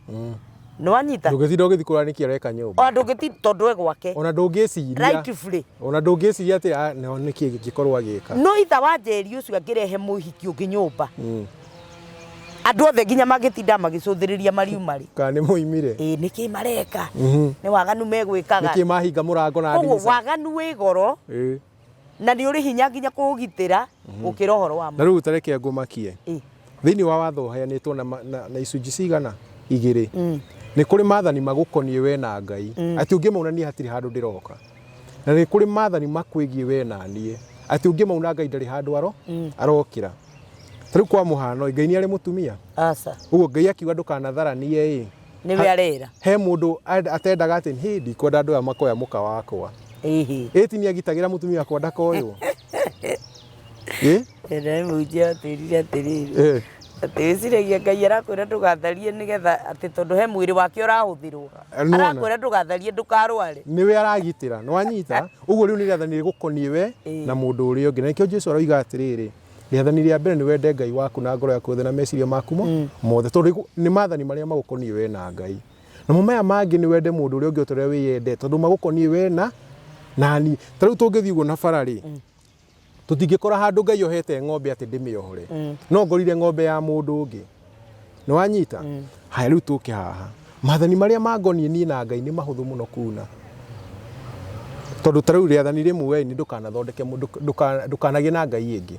nĩ wanyita ndũgĩtinda ũgĩthi kũrora nĩkĩ areka nyumba ona ndũngĩtinda tondũ we gwake ona ndũngĩciria rightfully ona ndũngĩciria atĩ nĩkĩ gĩkorwo agĩka no itha wa Njeri ũcio angĩrehe mũhiki ũngĩ nyumba andu othe nginya magĩtinda magĩcũthĩrĩria mariumari kana nĩ mũimire nĩkĩ mareka nĩ waganu megwĩkaga nĩkĩ mahinga mũrango na ndirica koguo waganu wĩ goro na nĩ ũrĩ hinya nginya kũũgitĩra gũkĩra ũhoro wa na rĩu tareke ngũmakie thĩinĩ wa watho ũheanĩtwo na icunjĩ cigana 2 nĩ kũrĩ maathani magũkoniĩ we na Ngai atĩ ũngĩmauna niĩ hatirĩ handũ ndĩroka na nĩ kũrĩ maathani makwĩgiĩ we na niĩ atĩ ũngĩmauna Ngai ndarĩ handũ arokĩra tarĩu kwa mũhano Ngai nĩ arĩ mũtumia aca ũguo Ngai akiuga ndũkanatharanie nĩwe arera he mũndũ atendaga atĩ ndikwenda andũ aya makoya mũka wakwa ĩti nĩ agitagĩra mũtumia wakwa ndakoywo nĩ mũnjia atĩrire atĩrĩrĩ atĩ wĩciragia Ngai arakwĩra ndũgatharie nĩgetha atĩ tondũ he mwĩrĩ wake ũrahũthĩrwo arakwĩra ndũgatharie ndũkarware nĩwe aragitĩra nĩ wanyita ũguo rĩu nĩ rĩathani rĩgũkoniĩ we na mũndũ ũrĩa ũngĩ na nĩkĩo Jesũ aroiga atĩrĩrĩ rĩathani rĩa mbere nĩ wende Ngai waku na ngoro yaku yothe na meciria maku mothe tondũ nĩ maathani marĩa magũkoniĩ we na Ngai namo maya mangĩ nĩ wende mũndũ ũrĩa ũngĩ ũtorĩa wĩyende tondũ magũkoniĩ we na nani tarĩu tũngĩthiĩ ũguo na bara rĩ tũtingĩkora handũ Ngai ohete ng'ombe atĩ ndĩmĩohore no ngorire ng'ombe ya mũndũ ũngĩ nĩ wanyita haya rĩu tũke haha maathani marĩa mangoniĩ niĩ na Ngai nĩ mahũthũ mũno kuna tondũ tarĩu rĩathani rĩmwe nĩ ndũkanathondeke ndũkanagĩe na Ngai ĩngĩ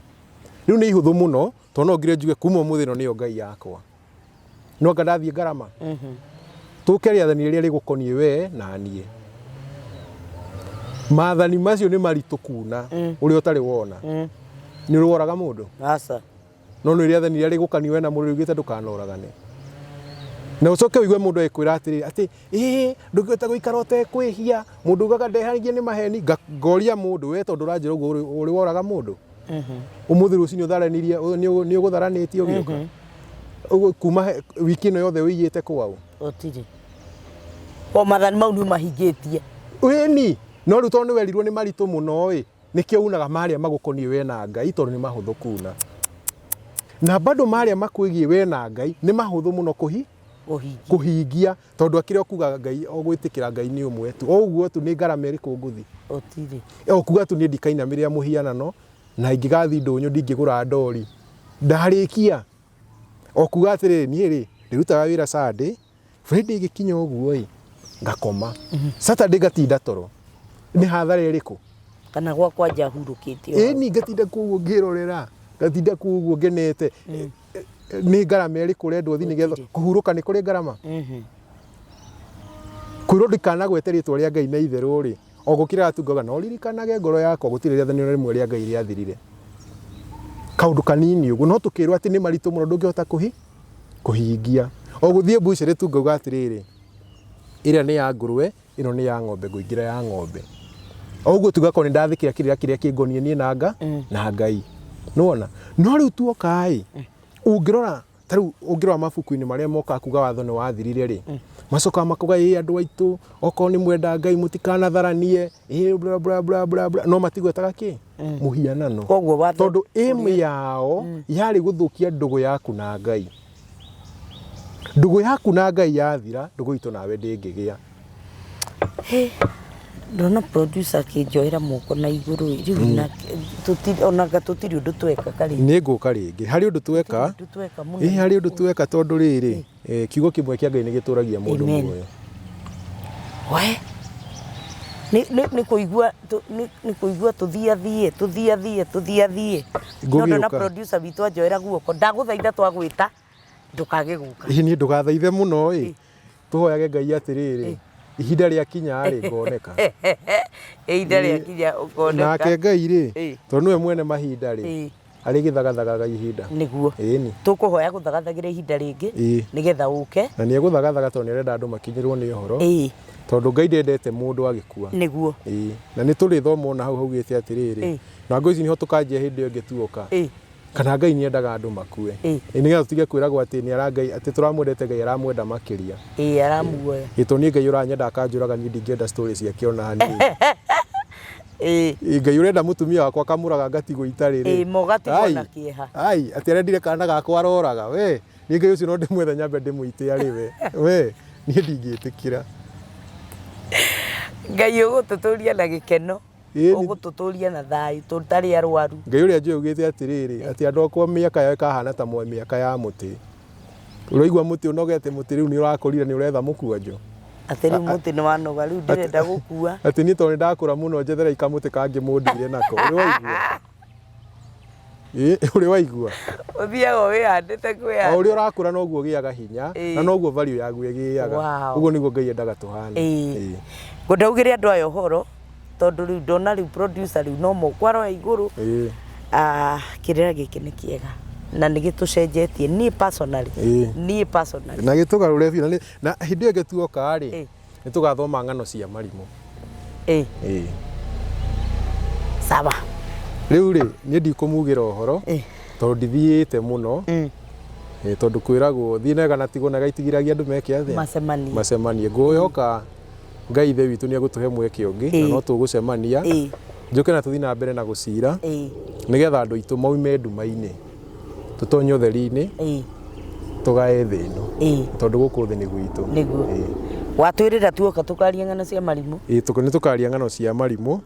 rĩu nĩ ihũthũ mũno tondũ no ngire njuge kuma ũmũthĩ ĩno nĩyo Ngai yakwa no anga ndathiĩ ngarama tũke rĩathani rĩrĩa rĩgũkoniĩ we na niĩ maathani macio nĩ maritũ kuna ũrĩa ũtarĩ wona nĩ ũrworaga mũndũ aca no nĩ rĩathani rĩrĩa rĩgũkoniĩ we na mũndũ ũgĩte ndũkanoragane na ũcoke ũigue mũndũ ekwĩra atĩrĩ atĩ ndũngĩhota gũikara ũtekwĩhia mũndũ ugaga ndeharagia nĩ maheni ngoria mũndũ we tondũ ũranjĩra ũguo ũrĩ woraga mũndũ ũmũthĩ rũcinĩ ũtharanirie nĩ ũgũtharanĩtio ũgĩũka kuma wiki ĩno yothe ũigĩte kwao ũtirĩ maathani mau nĩ mahingĩtie ĩni no rĩu tondũ nĩ werirwo nĩ maritũ mũno nĩkĩo unaga marĩa magũkoniĩ we na Ngai tondũ nĩ mahũthũ kuna na bado marĩa makwĩgiĩ we na Ngai nĩ mahũthũ mũno kũhingia tondũ akĩrĩa ũkuga Ngai ũgwĩtĩkĩra Ngai nĩ ũmwe tu ũguo tu nĩ ngarama ĩrĩkũ ngũthi ũtirĩ ũkuga tu niĩ ndikainamĩrĩra mũhianano na ingĩgathi ndũnyũ ndingĩgũra ndori ndarĩkia okuga atĩrĩrĩ niĩ rĩ ndĩrutaga wĩra Sunday Friday ĩgĩkinya ũguo ngakoma Saturday ngatinda toro nĩ hathara ĩrĩkũ kana gwakwa nja hurũkĩte ĩni ngatinda kuo ngĩrorera ngatinda kuo ngenete nĩ ngarama ĩrĩkũ ũrendwo thi nĩgetha kũhurũka nĩ kũrĩ ngarama kwĩrwo ndikanagwete rĩtwa rĩa Ngai na itherũ rĩ o gũkĩra tungaga no ririkanage ngoro yakwa gũtirĩ rĩathani rĩmwe rĩa Ngai rĩathirire kaũndũ kanini ũguo no tũkĩrwo atĩ nĩ maritũ mũno ndũngĩhota kũhingia o gũthiĩ mbucĩrĩ tungauga atĩrĩrĩ ĩrĩa nĩ ya ngũrũwe ĩno nĩ ya ng'ombe ngũingĩra ya ng'ombe ũguo tugakorwo nĩ ndathĩkĩra kĩrĩa kĩngoniĩ niĩ na Ngai nĩwona no rĩu tuoka ũngĩrora tarĩu ũngĩrora mabuku-inĩ marĩa moka kuga watho nĩ wathirire rĩ macoka makuga andũ aitũ okorwo nĩ mwenda Ngai mũtikanatharanie no matigwetaga kĩ mũhianano tondũ aim yao yarĩ gũthũkia ndũgũ yaku na Ngai ndũgũ yaku na Ngai yathira ndũgũ itũ nawe ndĩngĩgĩa ndona producer akĩnjoera moko na igũrũ rĩu na onanga tũtirĩ ũndũ tweka karĩ nĩ ngũka rĩngĩ harĩ ũndũ tweka harĩ ũndũ tweka tondũ rĩrĩ kiugo kĩmwe kĩa Ngai nĩ gĩtũragia mũndũ muoyo nĩ kũigua tũthiathiĩ no ndona producer witũ anjoera guoko ndagũthaitha twagwĩta ndũkage gũka niĩ ndũgathaithe mũno tũhoyage Ngai atĩrĩrĩ ihinda rĩa kinya rĩ ngoneka ihinda rĩa kinya ũkoneka nake Ngai rĩ tondũ nĩwe mwene mahinda rĩ arĩ gĩthagathaga ihinda nĩguo tũkũhoya gũthagathagĩra ihinda rĩngĩ nĩgetha ũke na nĩ egũthagathaga tondũ nĩ arenda andũ makinyĩrwo nĩ ũhoro tondũ Ngai ndendete mũndũ agĩkua nĩguo na nĩ tũrĩ thoma ona hau haugĩte atĩrĩrĩ na ngũ ici nĩho tũkanjia hĩndĩ ĩyo ĩngĩ tuoka kana Ngai nĩ endaga andũ makue nĩgetha tutige kwĩragwo atĩ nĩ arangai atĩ tũramwendete Ngai aramwenda makĩria aramuoya gĩtũni Ngai ũranyenda akanjũraga niĩ ndingĩenda story ciake ona hanini Ngai ũrenda mũtumia wakwa akamũraga ngatigwo itarĩ mũgatigwo na kĩeha atĩ arendire kana gakwa aroraga we niĩ Ngai ũcio no ndĩmwethe nyambe ndĩmũite arĩ we niĩ ndingĩtĩkĩra Ngai ũgũtũtũria na gĩkeno ũgũtũtũria na thayũ tũtarĩ arwaru Ngai ũrĩa njũĩ ugĩte atĩrĩrĩ atĩ andũ akwa mĩaka yao ĩkahana ta mĩaka ya mũtĩ ũraigua mũtĩ ũnogete mũtĩ rĩu nĩ ũrakũrire nĩ ũretha mũkwanjũ atĩ rĩu mũtĩ nĩ wanoga rĩu ndĩrenda gũkua atĩ niĩ tondũ ndakũra mũno njethera ikamũtĩ kangĩ mũndire nako ũrĩ waigua ũthiaga wĩhandĩte kwĩyanda o ũrĩa ũrakũra noguo ũgĩaga hinya na noguo value yaguo ĩgĩaga ũguo nĩguo Ngai endaga tũhane ngũndaugĩre andũ aya ũhoro tondũ rĩu ndona rĩu producer rĩu no mũkwaro ya igũrũ kĩrĩra gĩkĩ nĩ kĩega na nĩ gĩtũcenjetie niĩ personally na gĩtũgarũre biũ na hĩndĩ ĩyo gĩtuoka-rĩ nĩ tũgathoma ng'ano cia marimũ sawa rĩu-rĩ niĩ ndikũmugĩra ũhoro tondũ ndithiĩte mũno tondũ kwĩragwo thiĩ nega na tigwo nega itigiragia andũ meke atĩa macemanie ngwĩhoka Ngai ithe witũ nĩ egũtũhe mweke ũngĩ na no tũgũcemania njoke na tũthiĩ na mbere na gũcira nĩgetha andũ aitũ maume nduma-inĩ tũtonye ũtheri-inĩ tũgae thĩ ĩno tondũ gũkũ thĩ nĩ gwitũ watwĩrĩra tuoka tũkaria ng'ano cia marimũ nĩ tũkaria ng'ano cia marimũ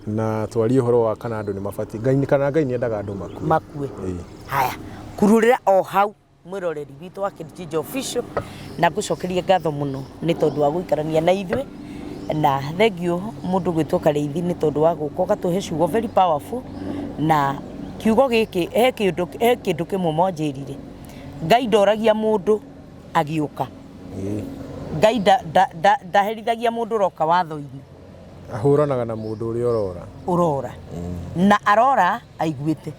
na twarie ũhoro wa kana andũ nĩ mabatiĩ kana Ngai nĩ endaga andũ makue haya kururĩra o hau mwĩroreri witũ wa Kĩnjinjo Official na ngũcokeria ngatho mũno nĩ tondũ wa gũikarania na ithuĩ na thengio mũndũ gwĩtwo Karĩithi nĩ tondũ wa gũka ũgatũhe ciugo very powerful na kiugo gĩkĩ he kĩndũ kĩmwe mwanjĩrire Ngai ndoragia mũndũ agĩũka Ngai ndaherithagia mũndũ ũroka watho-inĩ ahũranaga na mũndũ ũrĩa ũrora na arora aiguĩte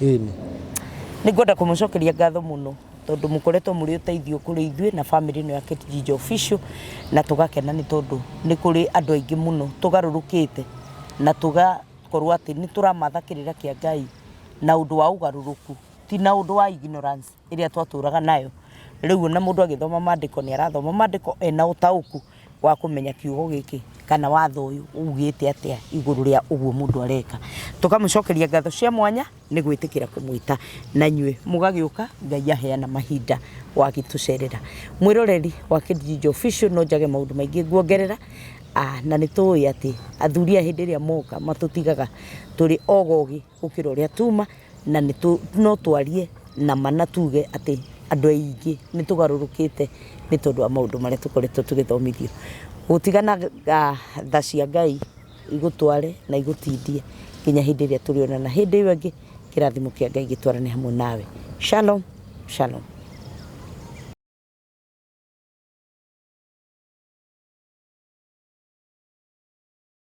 nĩ ngwenda kũmũcokeria ngatho mũno tondũ mũkoretwo mũrĩ ũteithio kũrĩ ithuĩ na family ĩno ya Kĩnjinjo Official na tũgakena nĩ tondũ nĩ kũrĩ andũ aingĩ mũno tũgarũrũkĩte na tũgakorwo atĩ nĩ tũramatha kĩrĩra kĩa Ngai na ũndũ wa ũgarũrũku ti na ũndũ wa ignorance ĩrĩa twatũraga nayo rĩu ona mũndũ agĩthoma maandĩko nĩ arathoma maandĩko ena ũtaũku wa kũmenya kiugo gĩkĩ kana watho ũyũ ugĩte atĩa igũrũ rĩa ũguo mũndũ areka tũkamũcokeria ngatho cia mwanya nĩ gwĩtĩkĩra kũmwĩta na inyuĩ mũgagĩũka Ngai aheana mahinda wagĩtũcerera mwĩroreri wa Kĩnjinjo Official no njage maũndũ maingĩ nguongerera na nĩ tũĩ atĩ athuri a hĩndĩ ĩrĩa moka matũtigaga tũrĩ ogogi gũkĩra ũrĩa tuma na no twarie na mana tuge atĩ andũ aingĩ nĩ tũgarũrũkĩte nĩ tondũ wa maũndũ marĩa tũkoretwo tũgĩthomithio gũtigana tha cia Ngai igũtware na igũtindie nginya hĩndĩ ĩrĩa tũrĩonana hĩndĩ ĩyo ĩngĩ kĩrathimo kĩa Ngai gĩtwarane hamwe nawe shalom